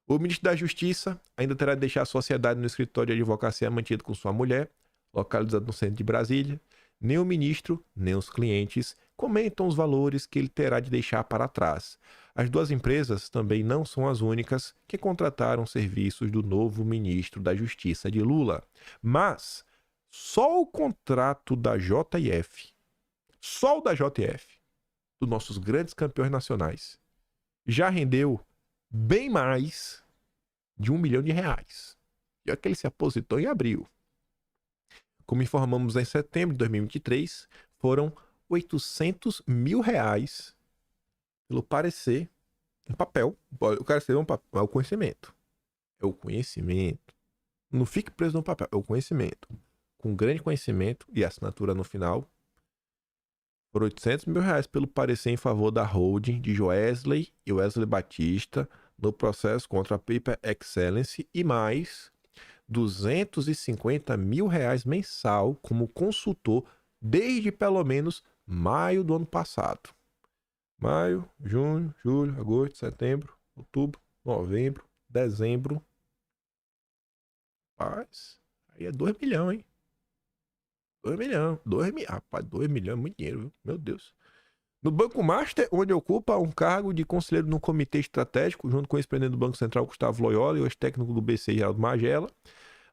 O ministro da Justiça ainda terá de deixar a sociedade no escritório de advocacia mantido com sua mulher, localizado no centro de Brasília. Nem o ministro, nem os clientes comentam os valores que ele terá de deixar para trás. As duas empresas também não são as únicas que contrataram serviços do novo ministro da Justiça de Lula. Mas só o contrato da JF, só o da JF, dos nossos grandes campeões nacionais, já rendeu bem mais de R$1 milhão. Já que ele se aposentou em abril. Como informamos em setembro de 2023, foram R$800 mil pelo parecer em papel. O cara escreveu um papel. É o conhecimento. É o conhecimento. Não fique preso no papel. É o conhecimento. Com grande conhecimento e assinatura no final. Por R$800 mil pelo parecer em favor da holding de Joesley e Wesley Batista no processo contra a Paper Excellence e mais R$250 mil mensal como consultor desde pelo menos maio do ano passado. Maio, junho, julho, agosto, setembro, outubro, novembro, dezembro. Rapaz, aí é 2 milhões, hein? 2 milhões. 2 milhões. Rapaz, 2 milhões é muito dinheiro, viu? Meu Deus. No Banco Master, onde ocupa um cargo de conselheiro no comitê estratégico, junto com o ex-presidente do Banco Central, Gustavo Loyola, e o ex-técnico do BC, Geraldo Magela,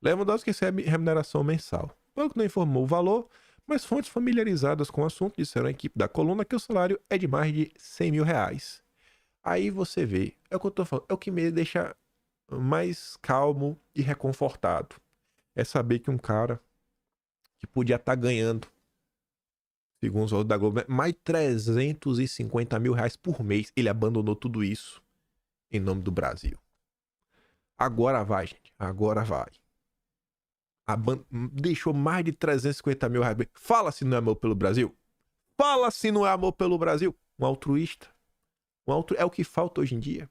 Lewandowski recebe remuneração mensal. O banco não informou o valor, mas fontes familiarizadas com o assunto disseram à equipe da coluna que o salário é de mais de R$100 mil. Aí você vê, é o que eu tô falando, é o que me deixa mais calmo e reconfortado. É saber que um cara que podia estar ganhando, segundo os valores da Globo, mais R$350 mil por mês, ele abandonou tudo isso. em nome do Brasil. Agora vai, gente. Agora vai. A banda deixou mais de 350 mil reais. Fala se não é amor pelo Brasil. Fala se não é amor pelo Brasil. Um altruísta. É o que falta hoje em dia.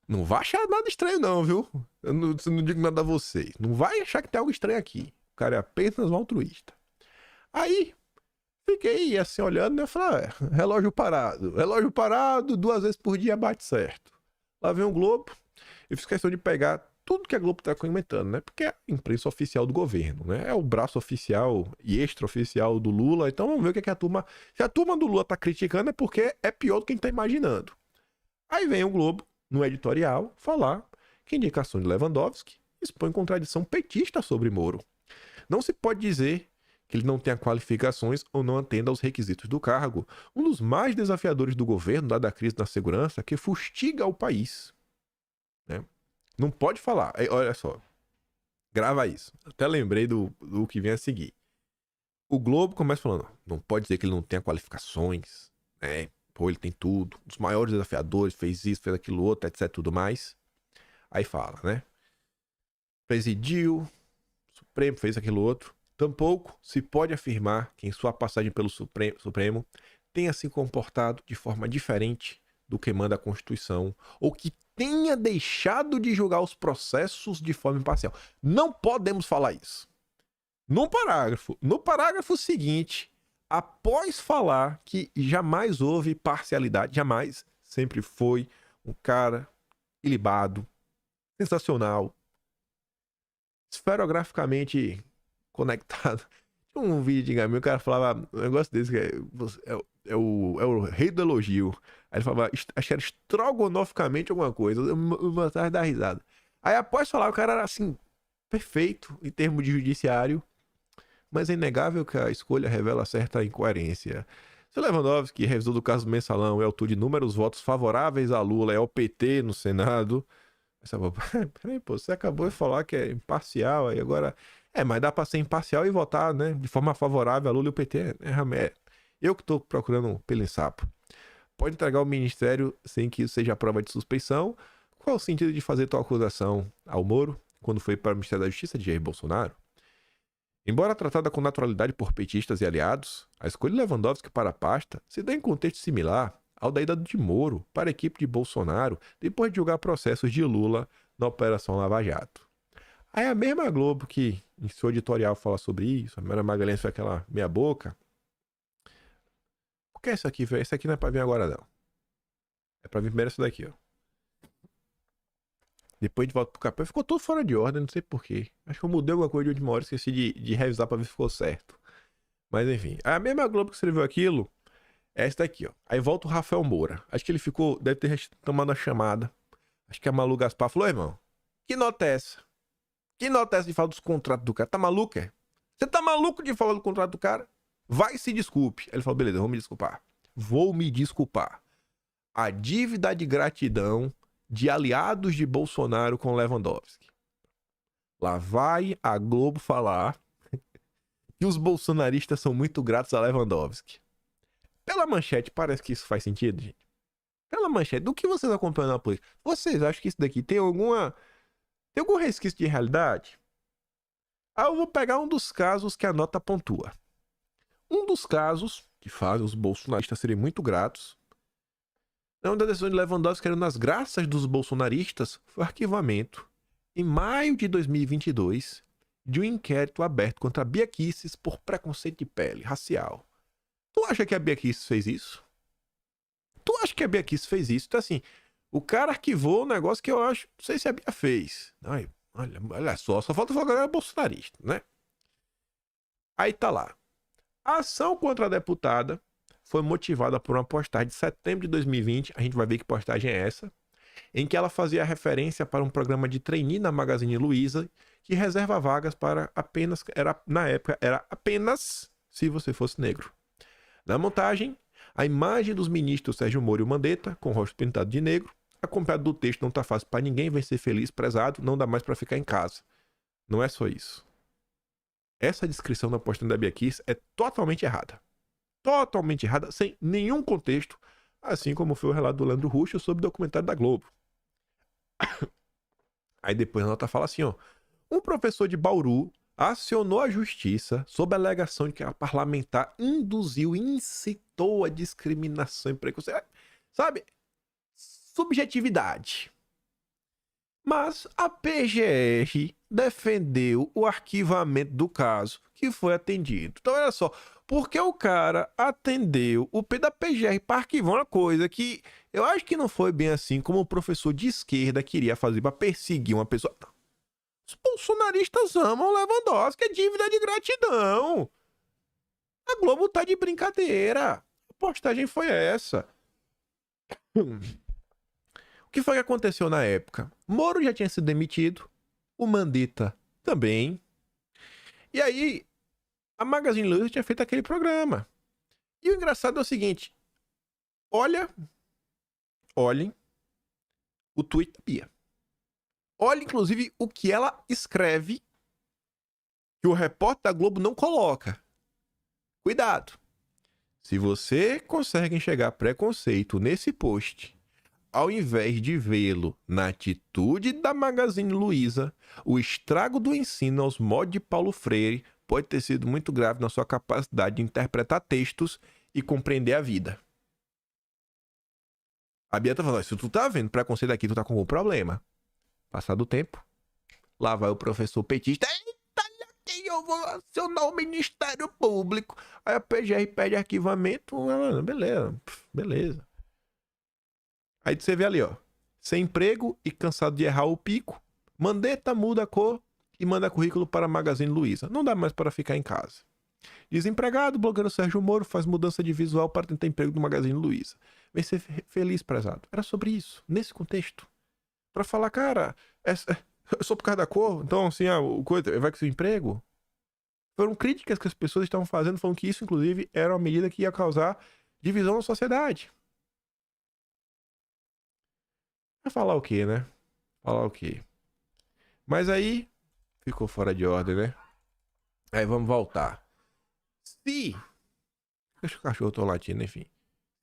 Não vai achar nada estranho não, viu? Eu não digo nada a vocês. Não vai achar que tem algo estranho aqui. O cara é apenas um altruísta. Aí, fiquei assim olhando, né? Falei, relógio parado. Relógio parado, 2 vezes por dia bate certo. Lá vem o Globo. Eu fiz questão de pegar tudo que a Globo tá comentando, né? Porque é a imprensa oficial do governo, né? É o braço oficial e extraoficial do Lula. Então vamos ver o que a turma... Se a turma do Lula tá criticando é porque é pior do que a gente tá imaginando. Aí vem o Globo, no editorial, falar que a indicação de Lewandowski expõe contradição petista sobre Moro. Não se pode dizer que ele não tenha qualificações ou não atenda aos requisitos do cargo. Um dos mais desafiadores do governo, dada a crise na segurança, que fustiga o país. Né? Não pode falar. Olha só. Grava isso. Até lembrei do que vem a seguir. O Globo começa falando, não pode dizer que ele não tenha qualificações, né? Pô, ele tem tudo. Um dos maiores desafiadores, fez isso, fez aquilo outro, etc, tudo mais. Aí fala, né? Presidiu, Supremo, fez aquilo outro. Tampouco se pode afirmar que em sua passagem pelo Supremo tenha se comportado de forma diferente do que manda a Constituição ou que tenha deixado de julgar os processos de forma imparcial. Não podemos falar isso. No parágrafo seguinte, após falar que jamais houve parcialidade, jamais, sempre foi um cara ilibado, sensacional, esferograficamente conectado. Tinha um vídeo de Gaminho, o cara falava um negócio desse, que é o rei do elogio. Aí ele falava, acho que era estrogonoficamente alguma coisa, eu vou atrás da risada. Aí após falar, o cara era assim, perfeito em termos de judiciário, mas é inegável que a escolha revela certa incoerência. Se Lewandowski, revisor do caso do Mensalão, é autor de inúmeros votos favoráveis a Lula, é o PT no Senado. Peraí, pô, você acabou de falar que é imparcial, aí agora... mas dá pra ser imparcial e votar, né, de forma favorável a Lula e o PT. Eu que tô procurando pelo em sapo. Pode entregar ao ministério sem que isso seja prova de suspeição. Qual o sentido de fazer tal acusação ao Moro, quando foi para o Ministério da Justiça de Jair Bolsonaro? Embora tratada com naturalidade por petistas e aliados, a escolha de Lewandowski para a pasta se dá em contexto similar ao da ida de Moro para a equipe de Bolsonaro depois de julgar processos de Lula na Operação Lava Jato. Aí a mesma Globo que em seu editorial fala sobre isso, a Mara Magalhães foi aquela meia boca. O que é isso aqui, velho? Isso aqui não é pra vir agora, não. É pra vir primeiro isso daqui, ó. Depois de volta pro capô, ficou tudo fora de ordem, não sei porquê. Acho que eu mudei alguma coisa de última hora, esqueci de revisar pra ver se ficou certo. Mas enfim, a mesma Globo que escreveu aquilo é essa daqui, ó. Aí volta o Rafael Moura. Acho que ele ficou, deve ter tomado a chamada. Acho que a Malu Gaspar falou, irmão, que nota é essa? Que nota é essa de falar dos contratos do cara? Tá maluco, é? Você tá maluco de falar do contrato do cara? Vai se desculpe. Aí ele falou, beleza, vou me desculpar. Vou me desculpar. A dívida de gratidão de aliados de Bolsonaro com Lewandowski. Lá vai a Globo falar que os bolsonaristas são muito gratos a Lewandowski. Pela manchete, parece que isso faz sentido, gente? Pela manchete, do que vocês acompanham na política, vocês acham que isso daqui tem algum resquício de realidade? Aí eu vou pegar um dos casos que a nota pontua. Um dos casos que fazem os bolsonaristas serem muito gratos, uma das decisões de Lewandowski, que era nas graças dos bolsonaristas, foi o arquivamento, em maio de 2022, de um inquérito aberto contra a Bia Kicis por preconceito de pele racial. Tu acha que a Bia Kicis fez isso? Tu acha que a Bia Kicis fez isso? Então assim, o cara arquivou um negócio que eu acho, não sei se a Bia fez. Ai, olha só falta falar que ela é bolsonarista, né? Aí tá lá. A ação contra a deputada foi motivada por uma postagem de setembro de 2020, a gente vai ver que postagem é essa, em que ela fazia referência para um programa de trainee na Magazine Luiza, que reserva vagas para na época, era apenas se você fosse negro. Na montagem, a imagem dos ministros Sérgio Moro e Mandetta, com o rosto pintado de negro, acompanhado do texto "Não tá fácil para ninguém, vem ser feliz, prezado, não dá mais para ficar em casa". Não é só isso. Essa descrição da postagem da Bia Kicis é totalmente errada. Totalmente errada, sem nenhum contexto, assim como foi o relato do Leandro Russo sobre o documentário da Globo. Aí depois a nota fala assim, ó. Um professor de Bauru acionou a justiça sob a alegação de que a parlamentar induziu e incitou a discriminação e preconceito. Sabe? Subjetividade. Mas a PGR defendeu o arquivamento do caso que foi atendido. Então, olha só, porque o cara atendeu o P da PGR para arquivar uma coisa que eu acho que não foi bem assim como o professor de esquerda queria fazer para perseguir uma pessoa. Os bolsonaristas amam Lewandowski, é dívida de gratidão. A Globo tá de brincadeira. A postagem foi essa. O que foi que aconteceu na época? Moro já tinha sido demitido, o Mandetta também. E aí, a Magazine Luiza tinha feito aquele programa. E o engraçado é o seguinte: olhem o tweet da Bia. Olha, inclusive, o que ela escreve que o repórter da Globo não coloca. Cuidado. Se você consegue enxergar preconceito nesse post, ao invés de vê-lo na atitude da Magazine Luiza, o estrago do ensino aos modos de Paulo Freire pode ter sido muito grave na sua capacidade de interpretar textos e compreender a vida. A Bia tá falando, se tu tá vendo preconceito aqui, tu tá com algum problema. Passado o tempo, lá vai o professor petista. Eita, aqui eu vou acionar o Ministério Público. Aí a PGR pede arquivamento. Beleza. Aí você vê ali, ó. Sem emprego e cansado de errar o pico, Mandetta muda a cor e manda currículo para a Magazine Luiza. Não dá mais para ficar em casa. Desempregado, o blogueiro Sérgio Moro faz mudança de visual para tentar emprego no Magazine Luiza. Vem ser feliz, prezado. Era sobre isso, nesse contexto. Pra falar, cara, é só por causa da cor, então assim, o coisa vai com seu emprego. Foram críticas que as pessoas estavam fazendo, falando que isso, inclusive, era uma medida que ia causar divisão na sociedade. Vai falar o quê, né? Falar o quê? Mas aí, ficou fora de ordem, né? Aí vamos voltar. Deixa o cachorro tô latindo, enfim.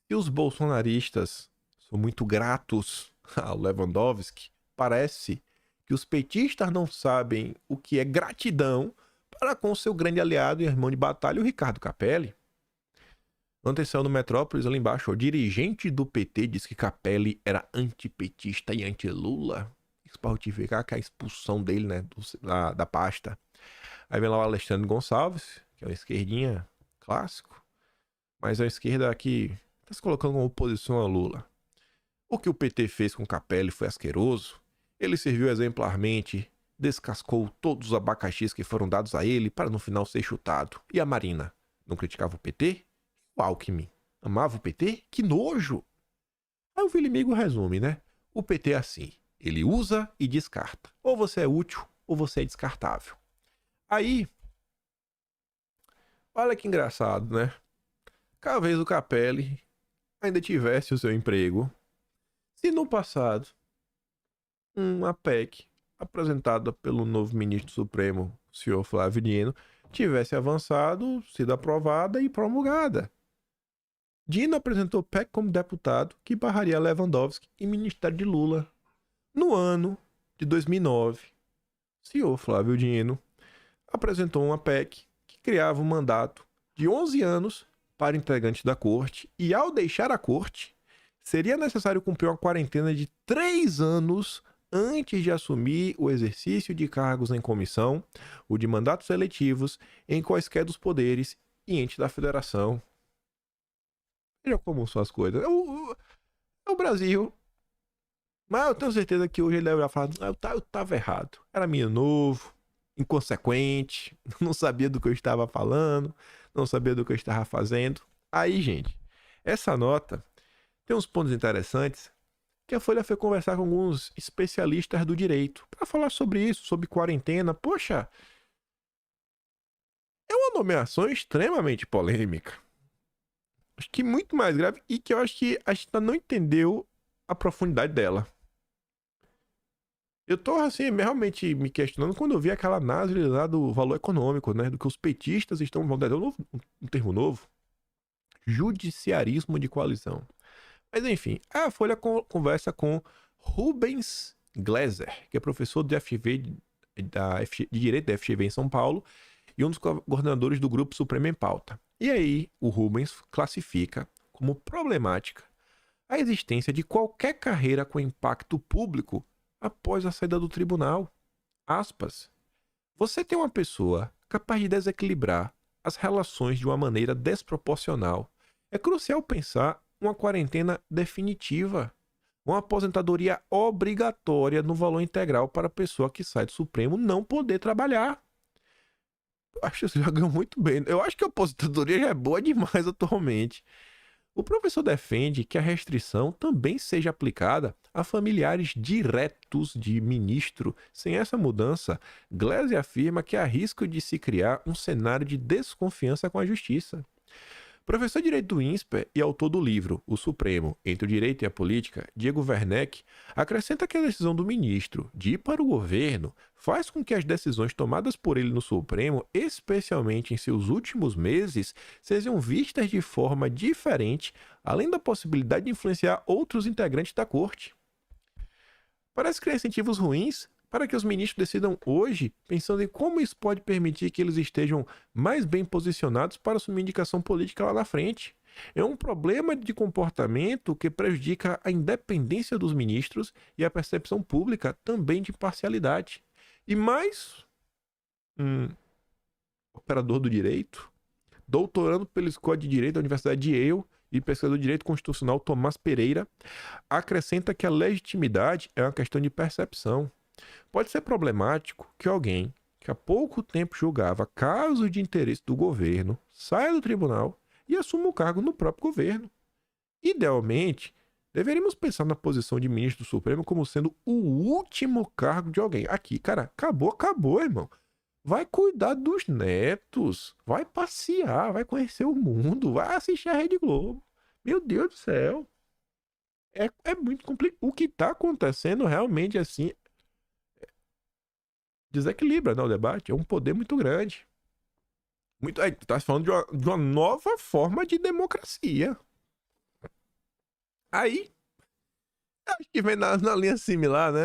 Se os bolsonaristas são muito gratos ao Lewandowski, parece que os petistas não sabem o que é gratidão para com seu grande aliado e irmão de batalha, o Ricardo Capelli. Ontem saiu no Metrópolis, ali embaixo, o dirigente do PT diz que Capelli era antipetista e anti-Lula. Isso para justificar que a expulsão dele, né, da pasta. Aí vem lá o Alexandre Gonçalves, que é uma esquerdinha clássico, mas é uma esquerda que está se colocando como oposição a Lula. O que o PT fez com Capelli foi asqueroso. Ele serviu exemplarmente, descascou todos os abacaxis que foram dados a ele para no final ser chutado. E a Marina? Não criticava o PT? O Alckmin amava o PT? Que nojo! Aí o Vilimigo resume, né? O PT é assim, ele usa e descarta. Ou você é útil, ou você é descartável. Aí, olha que engraçado, né? Talvez o Capelli ainda tivesse o seu emprego se no passado uma PEC apresentada pelo novo ministro supremo, o senhor Flávio Dino, tivesse avançado, sido aprovada e promulgada. Dino apresentou PEC como deputado que barraria Lewandowski em ministério de Lula. No ano de 2009, o senhor Flávio Dino apresentou uma PEC que criava um mandato de 11 anos para integrantes da corte e, ao deixar a corte, seria necessário cumprir uma quarentena de 3 anos antes de assumir o exercício de cargos em comissão ou de mandatos eletivos em quaisquer dos poderes e entes da federação. Veja como são as coisas. É o Brasil. Mas eu tenho certeza que hoje ele deve falar, eu tava errado. Era menino novo, inconsequente, não sabia do que eu estava falando, não sabia do que eu estava fazendo. Aí, gente, essa nota tem uns pontos interessantes que a Folha foi conversar com alguns especialistas do direito para falar sobre isso, sobre quarentena. Poxa, é uma nomeação extremamente polêmica. Acho que muito mais grave e que eu acho que a gente ainda não entendeu a profundidade dela. Eu tô, assim, realmente me questionando quando eu vi aquela análise lá do valor econômico, né? Do que os petistas estão... Vamos dar um termo novo? Judiciarismo de coalizão. Mas enfim, a Folha conversa com Rubens Gleiser, que é professor de FGV, de Direito da FGV em São Paulo e um dos coordenadores do Grupo Supremo em Pauta. E aí, o Rubens classifica como problemática a existência de qualquer carreira com impacto público após a saída do tribunal. Aspas. Você tem uma pessoa capaz de desequilibrar as relações de uma maneira desproporcional. É crucial pensar uma quarentena definitiva, uma aposentadoria obrigatória no valor integral para a pessoa que sai do Supremo não poder trabalhar. Eu acho que você já ganhou muito bem. Eu acho que a aposentadoria já é boa demais atualmente. O professor defende que a restrição também seja aplicada a familiares diretos de ministro. Sem essa mudança, Gleisi afirma que há risco de se criar um cenário de desconfiança com a justiça. Professor de Direito do INSPER e autor do livro O Supremo, Entre o Direito e a Política, Diego Werneck, acrescenta que a decisão do ministro de ir para o governo faz com que as decisões tomadas por ele no Supremo, especialmente em seus últimos meses, sejam vistas de forma diferente, além da possibilidade de influenciar outros integrantes da corte. Parece criar incentivos ruins para que os ministros decidam hoje, pensando em como isso pode permitir que eles estejam mais bem posicionados para assumir indicação política lá na frente. É um problema de comportamento que prejudica a independência dos ministros e a percepção pública também de imparcialidade. E mais um operador do direito, doutorando pela Escola de Direito da Universidade de Yale e pesquisador de Direito Constitucional Tomás Pereira, acrescenta que a legitimidade é uma questão de percepção. Pode ser problemático que alguém que há pouco tempo julgava casos de interesse do governo saia do tribunal e assuma o cargo no próprio governo. Idealmente, deveríamos pensar na posição de ministro do Supremo como sendo o último cargo de alguém. Aqui, cara, acabou, irmão. Vai cuidar dos netos, vai passear, vai conhecer o mundo, vai assistir a Rede Globo. Meu Deus do céu. É muito complicado. O que está acontecendo realmente assim desequilibra, né, o debate. É um poder muito grande. Tu tá falando de uma nova forma de democracia. Aí, acho que vem na linha similar, né?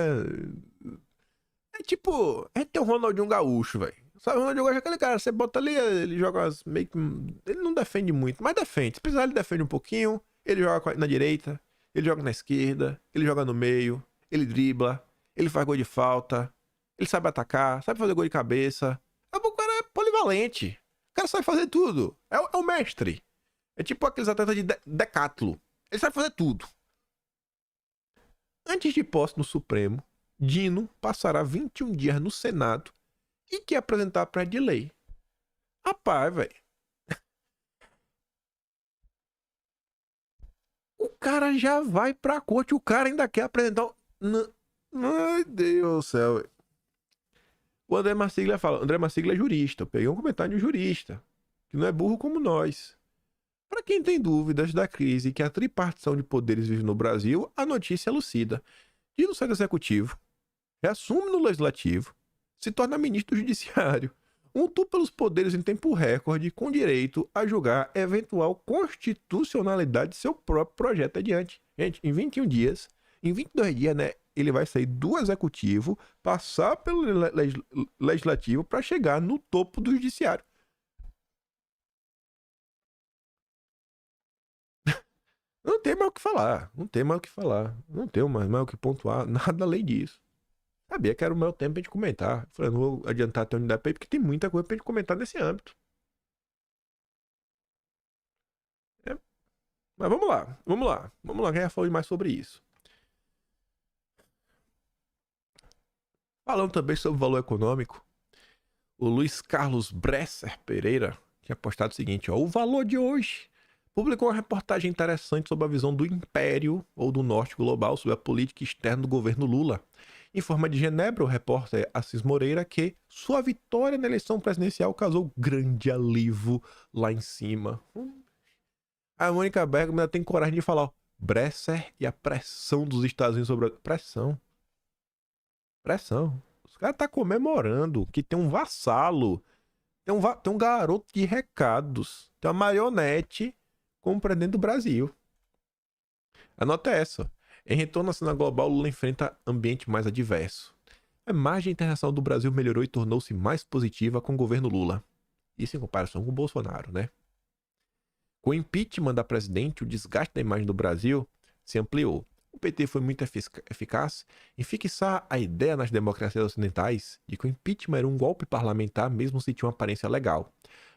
É tipo, ter o Ronaldinho Gaúcho, velho. Sabe, o Ronaldinho Gaúcho é aquele cara, você bota ali, ele joga meio que... Ele não defende muito, mas defende. Se precisar, ele defende um pouquinho, ele joga na direita, ele joga na esquerda, ele joga no meio, ele dribla, ele faz gol de falta, ele sabe atacar, sabe fazer gol de cabeça. O cara é polivalente. O cara sabe fazer tudo. É o mestre. É tipo aqueles atletas de decátlo. Ele sabe fazer tudo. Antes de posse no Supremo, Dino passará 21 dias no Senado e quer apresentar projeto de lei. Rapaz, velho. O cara já vai pra corte, o cara ainda quer apresentar... Ai, Deus do céu, velho. O André Marsiglia fala, André Marsiglia é jurista. Eu peguei um comentário de um jurista, que não é burro como nós. Para quem tem dúvidas da crise que a tripartição de poderes vive no Brasil, a notícia é lucida. Dino sai do executivo, reassume no legislativo, se torna ministro do judiciário, untou pelos poderes em tempo recorde, com direito a julgar eventual constitucionalidade de seu próprio projeto adiante. Gente, em 21 dias, em 22 dias, né, ele vai sair do executivo, passar pelo legislativo para chegar no topo do judiciário. Não tem mais o que falar, não tem mais o que falar, não tem mais o que pontuar, nada além disso. Sabia que era o meu tempo pra gente comentar. Falei, não vou adiantar até onde dá pra ir, porque tem muita coisa pra gente comentar nesse âmbito. Mas vamos lá, quem já falou mais sobre isso. Falando também sobre o valor econômico, o Luiz Carlos Bresser Pereira tinha postado o seguinte, ó, o valor de hoje publicou uma reportagem interessante sobre a visão do império ou do norte global sobre a política externa do governo Lula. Em forma de Genebra, o repórter Assis Moreira que sua vitória na eleição presidencial causou grande alívio lá em cima. A Mônica Bergman ainda tem coragem de falar, ó, Bresser e a pressão dos Estados Unidos sobre a... Pressão. Os caras tá comemorando que tem um vassalo, tem um garoto de recados, tem uma marionete como presidente do Brasil. A nota é essa. Em retorno à cena global, Lula enfrenta ambiente mais adverso. A imagem internacional do Brasil melhorou e tornou-se mais positiva com o governo Lula. Isso em comparação com o Bolsonaro, né? Com o impeachment da presidente, o desgaste da imagem do Brasil se ampliou. O PT foi muito eficaz em fixar a ideia nas democracias ocidentais de que o impeachment era um golpe parlamentar mesmo se tinha uma aparência legal.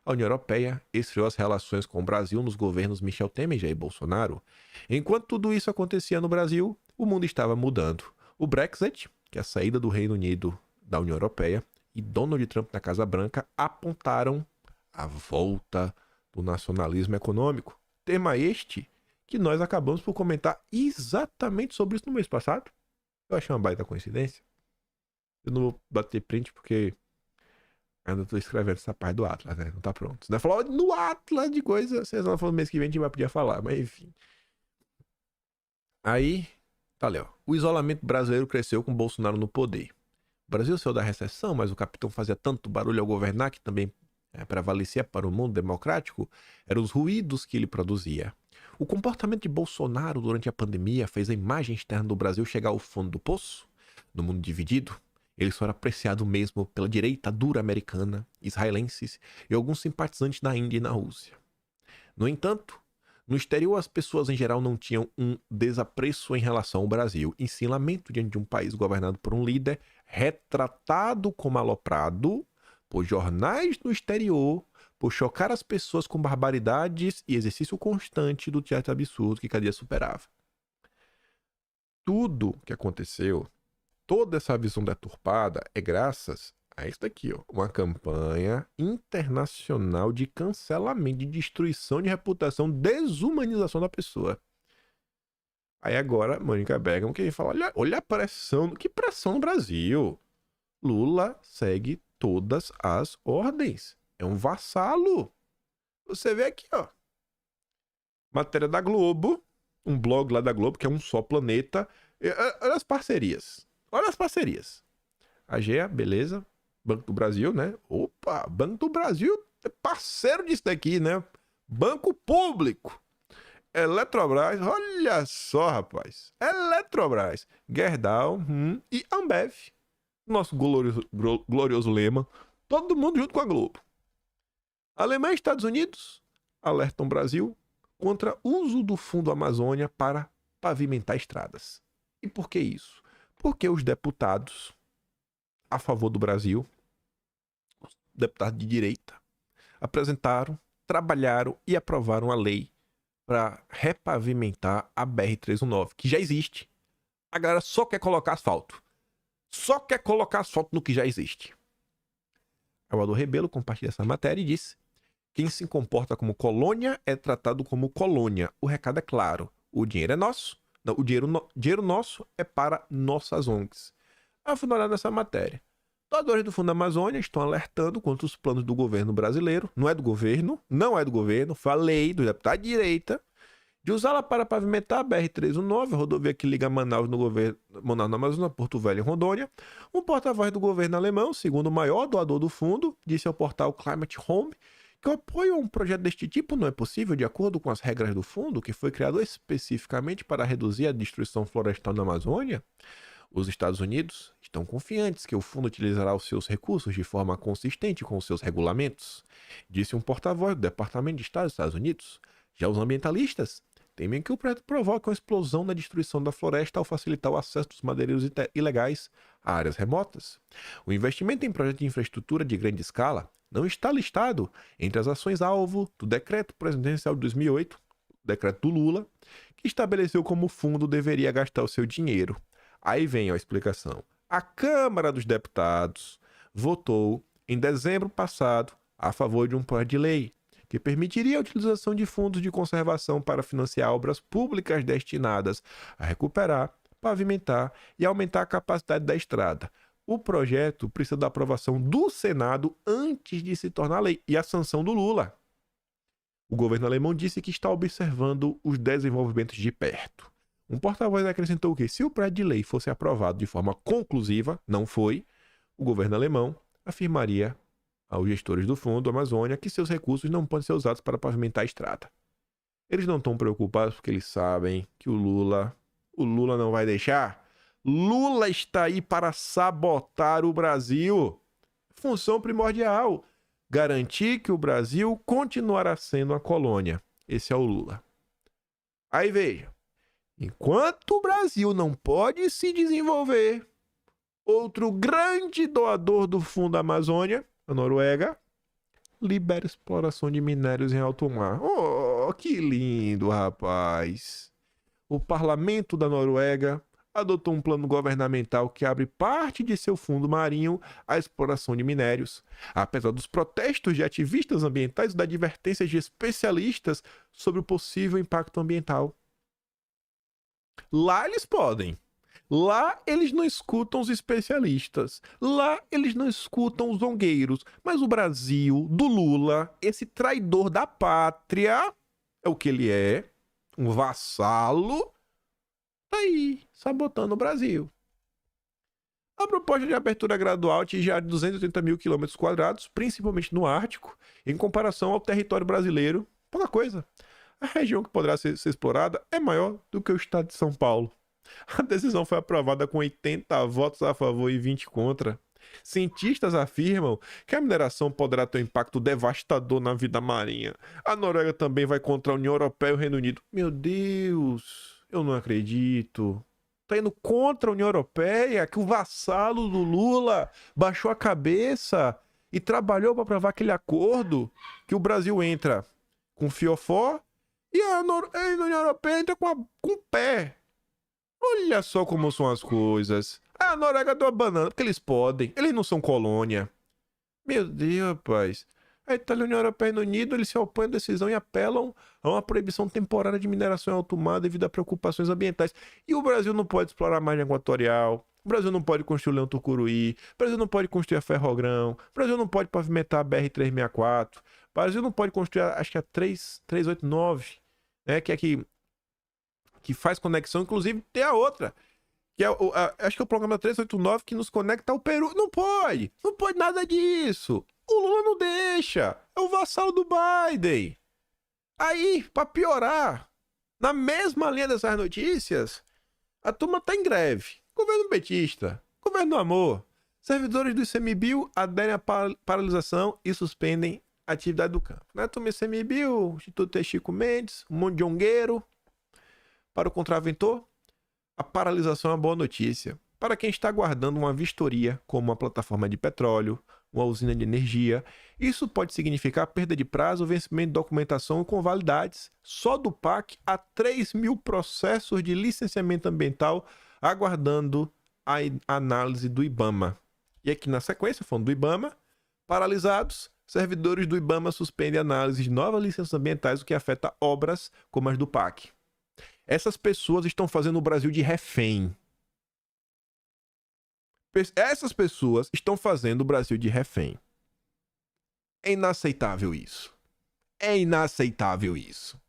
A União Europeia esfriou as relações com o Brasil nos governos Michel Temer e Jair Bolsonaro. Enquanto tudo isso acontecia no Brasil, o mundo estava mudando. O Brexit, que é a saída do Reino Unido da União Europeia, e Donald Trump na Casa Branca apontaram a volta do nacionalismo econômico. Tema este que nós acabamos por comentar exatamente sobre isso no mês passado. Eu achei uma baita coincidência. Eu não vou bater print porque ainda estou escrevendo essa parte do Atlas, né? Não tá pronto. Você vai falar no Atlas de coisa. Se não for no mês que vem, a gente vai poder falar, mas enfim. Aí, tá ali, ó. O isolamento brasileiro cresceu com Bolsonaro no poder. O Brasil saiu da recessão, mas o capitão fazia tanto barulho ao governar que também prevalecia para o mundo democrático eram os ruídos que ele produzia. O comportamento de Bolsonaro durante a pandemia fez a imagem externa do Brasil chegar ao fundo do poço. No mundo dividido, ele só era apreciado mesmo pela direita dura americana, israelenses e alguns simpatizantes na Índia e na Rússia. No entanto, no exterior as pessoas em geral não tinham um desapreço em relação ao Brasil, e sim lamento diante de um país governado por um líder retratado como aloprado por jornais no exterior, por chocar as pessoas com barbaridades e exercício constante do teatro absurdo que cada dia superava. Tudo que aconteceu, toda essa visão deturpada é graças a isso daqui, ó, uma campanha internacional de cancelamento, de destruição de reputação, desumanização da pessoa. Aí agora, Mônica Bergamo que fala, olha a pressão, que pressão no Brasil. Lula segue todas as ordens. É um vassalo. Você vê aqui, ó. Matéria da Globo, um blog lá da Globo, que é um só planeta. Olha as parcerias. Olha as parcerias. AGEA, beleza. Banco do Brasil, né? Opa, Banco do Brasil é parceiro disso daqui, né? Banco Público. Eletrobras, olha só, rapaz. Eletrobras, Gerdau e Ambev. Nosso glorioso lema. Todo mundo junto com a Globo. Alemanha e Estados Unidos alertam Brasil contra uso do Fundo Amazônia para pavimentar estradas. E por que isso? Porque os deputados a favor do Brasil, os deputados de direita, apresentaram, trabalharam e aprovaram a lei para repavimentar a BR-319, que já existe. A galera só quer colocar asfalto. Só quer colocar asfalto no que já existe. O Aldo Rebelo compartilha essa matéria e disse: quem se comporta como colônia é tratado como colônia. O recado é claro. O dinheiro é nosso. Não, o dinheiro nosso é para nossas ONGs. Eu fui olhar nessa matéria. Doadores do Fundo Amazônia estão alertando contra os planos do governo brasileiro. Não é do governo. Falei do deputado de direita. De usá-la para pavimentar a BR-319, a rodovia que liga Manaus no Amazonas, Porto Velho e Rondônia. Um porta-voz do governo alemão, segundo o maior doador do fundo, disse ao portal Climate Home que o apoio a um projeto deste tipo não é possível de acordo com as regras do fundo, que foi criado especificamente para reduzir a destruição florestal na Amazônia. Os Estados Unidos estão confiantes que o fundo utilizará os seus recursos de forma consistente com os seus regulamentos, disse um porta-voz do Departamento de Estado dos Estados Unidos. Já os ambientalistas temem que o projeto provoque uma explosão na destruição da floresta ao facilitar o acesso dos madeireiros ilegais a áreas remotas. O investimento em projetos de infraestrutura de grande escala não está listado entre as ações-alvo do decreto presidencial de 2008, o decreto do Lula, que estabeleceu como o fundo deveria gastar o seu dinheiro. Aí vem a explicação. A Câmara dos Deputados votou em dezembro passado a favor de um projeto de lei que permitiria a utilização de fundos de conservação para financiar obras públicas destinadas a recuperar, pavimentar e aumentar a capacidade da estrada. O projeto precisa da aprovação do Senado antes de se tornar lei e a sanção do Lula. O governo alemão disse que está observando os desenvolvimentos de perto. Um porta-voz acrescentou que, se o projeto de lei fosse aprovado de forma conclusiva, não foi, o governo alemão afirmaria aos gestores do Fundo Amazônia que seus recursos não podem ser usados para pavimentar a estrada. Eles não estão preocupados porque eles sabem que o Lula não vai deixar. Lula está aí para sabotar o Brasil. Função primordial: garantir que o Brasil continuará sendo uma colônia. Esse é o Lula. Aí veja, enquanto o Brasil não pode se desenvolver, outro grande doador do Fundo Amazônia, a Noruega, libera exploração de minérios em alto mar. Oh, que lindo, rapaz! O parlamento da Noruega adotou um plano governamental que abre parte de seu fundo marinho à exploração de minérios. Apesar dos protestos de ativistas ambientais e da advertência de especialistas sobre o possível impacto ambiental. Lá eles podem. Lá eles não escutam os especialistas. Lá eles não escutam os zongueiros. Mas o Brasil, do Lula, esse traidor da pátria, é o que ele é, um vassalo, tá aí, sabotando o Brasil. A proposta de abertura gradual atinge 280 mil quilômetros quadrados, principalmente no Ártico, em comparação ao território brasileiro, pouca coisa. A região que poderá ser explorada é maior do que o estado de São Paulo. A decisão foi aprovada com 80 votos a favor e 20 contra. Cientistas afirmam que a mineração poderá ter um impacto devastador na vida marinha. A Noruega também vai contra a União Europeia e o Reino Unido. Meu Deus, eu não acredito. Tá indo contra a União Europeia, que o vassalo do Lula baixou a cabeça e trabalhou para aprovar aquele acordo que o Brasil entra com fiofó e a União Europeia entra com o pé. Olha só como são as coisas. A Noruega deu a banana, porque eles podem. Eles não são colônia. Meu Deus, rapaz. A Itália e a União Europeia e o Reino Unido, eles se opõem à decisão e apelam a uma proibição temporária de mineração em alto mar devido a preocupações ambientais. E o Brasil não pode explorar a margem equatorial. O Brasil não pode construir o Leão Tucuruí. O Brasil não pode construir a Ferrogrão. O Brasil não pode pavimentar a BR-364. O Brasil não pode construir, acho que a 389, né? Que é que faz conexão, inclusive tem a outra, que é acho que é o programa 389 que nos conecta ao Peru. Não pode nada disso. O Lula não deixa, é o vassalo do Biden. Aí, pra piorar, na mesma linha dessas notícias, a turma tá em greve. Governo petista, governo do amor. Servidores do ICMBio aderem à paralisação e suspendem a atividade do campo. Na turma ICMBio, Instituto Chico Mendes, um monte de ongueiro. Para o contraventor, a paralisação é uma boa notícia. Para quem está aguardando uma vistoria, como uma plataforma de petróleo, uma usina de energia, isso pode significar perda de prazo, vencimento de documentação e convalidades. Só do PAC há 3 mil processos de licenciamento ambiental aguardando a análise do IBAMA. E aqui na sequência, falando do IBAMA, paralisados, servidores do IBAMA suspendem análise de novas licenças ambientais, o que afeta obras como as do PAC. Essas pessoas estão fazendo o Brasil de refém. Essas pessoas estão fazendo o Brasil de refém. É inaceitável isso. É inaceitável isso.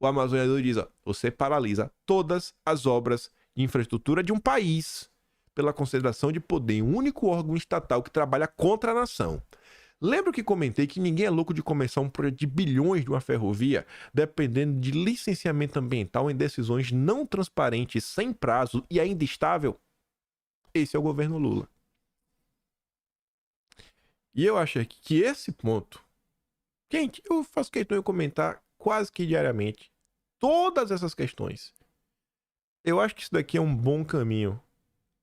O amazoniador diz, ó, você paralisa todas as obras de infraestrutura de um país pela concentração de poder em um único órgão estatal que trabalha contra a nação. Lembra que comentei que ninguém é louco de começar um projeto de bilhões de uma ferrovia dependendo de licenciamento ambiental em decisões não transparentes, sem prazo e ainda estável? Esse é o governo Lula. E eu acho que esse ponto... Gente, eu faço questão de comentar quase que diariamente todas essas questões. Eu acho que isso daqui é um bom caminho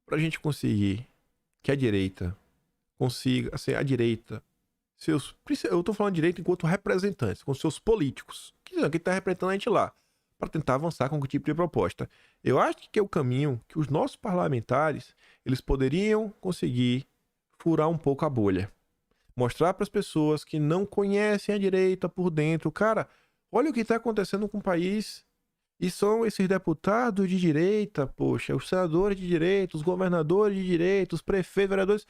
para a gente conseguir que a direita consiga... Assim, a direita... eu tô falando direito enquanto representantes, com seus políticos, que tá representando a gente lá, para tentar avançar com que tipo de proposta. Eu acho que é o caminho que os nossos parlamentares, eles poderiam conseguir furar um pouco a bolha. Mostrar para as pessoas que não conhecem a direita por dentro, cara, olha o que tá acontecendo com o país. E são esses deputados de direita, poxa, os senadores de direita, os governadores de direita, os prefeitos, vereadores...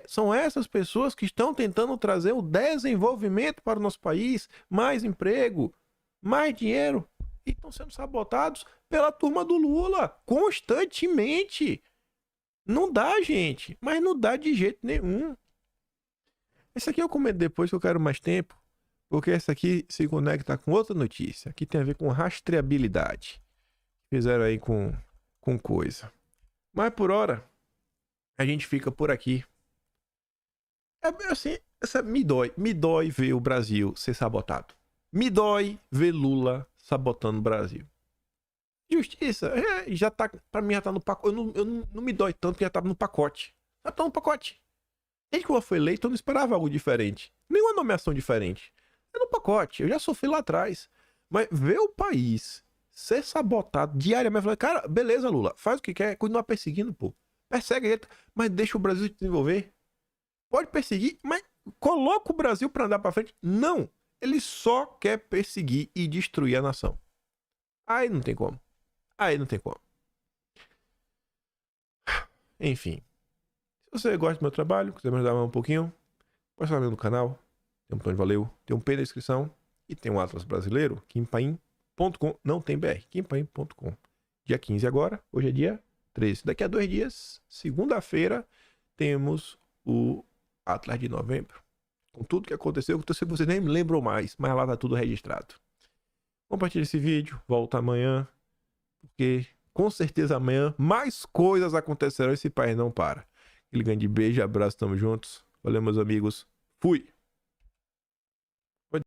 são essas pessoas que estão tentando trazer o desenvolvimento para o nosso país, mais emprego, mais dinheiro, e estão sendo sabotados pela turma do Lula, constantemente. Não dá, gente, mas não dá de jeito nenhum. Esse aqui eu comento depois que eu quero mais tempo, Porque essa aqui se conecta com outra notícia. Aqui tem a ver com rastreabilidade. Fizeram aí com coisa. Mas por hora, a gente fica por aqui. É assim, me dói ver o Brasil ser sabotado. Me dói ver Lula sabotando o Brasil. Justiça, já tá, pra mim já tá no pacote. Eu não me dói tanto que já tá no pacote. Já tá no pacote. Desde que eu fui eleito, eu não esperava algo diferente. Nenhuma nomeação diferente. É no pacote, eu já sofri lá atrás. Mas ver o país ser sabotado diariamente, falando, cara, beleza, Lula, faz o que quer, continua perseguindo, pô. Persegue ele, mas deixa o Brasil se desenvolver. Pode perseguir, mas coloca o Brasil pra andar pra frente. Não, ele só quer perseguir e destruir a nação. Aí não tem como. Aí não tem como. Enfim. Se você gosta do meu trabalho, quiser me ajudar mais um pouquinho, pode estar no canal. Tem um botão de valeu, tem um P na descrição e tem um Atlas brasileiro, kimpaim.com, não tem BR, kimpaim.com. Dia 15 agora, hoje é dia 13. Daqui a 2 dias, segunda-feira, temos o Atlas de novembro. Com tudo que aconteceu, que você nem me lembrou mais, mas lá tá tudo registrado. Compartilhe esse vídeo, volta amanhã, porque com certeza amanhã mais coisas acontecerão e esse país não para. Aquele grande beijo, abraço, tamo juntos. Valeu, meus amigos. Fui!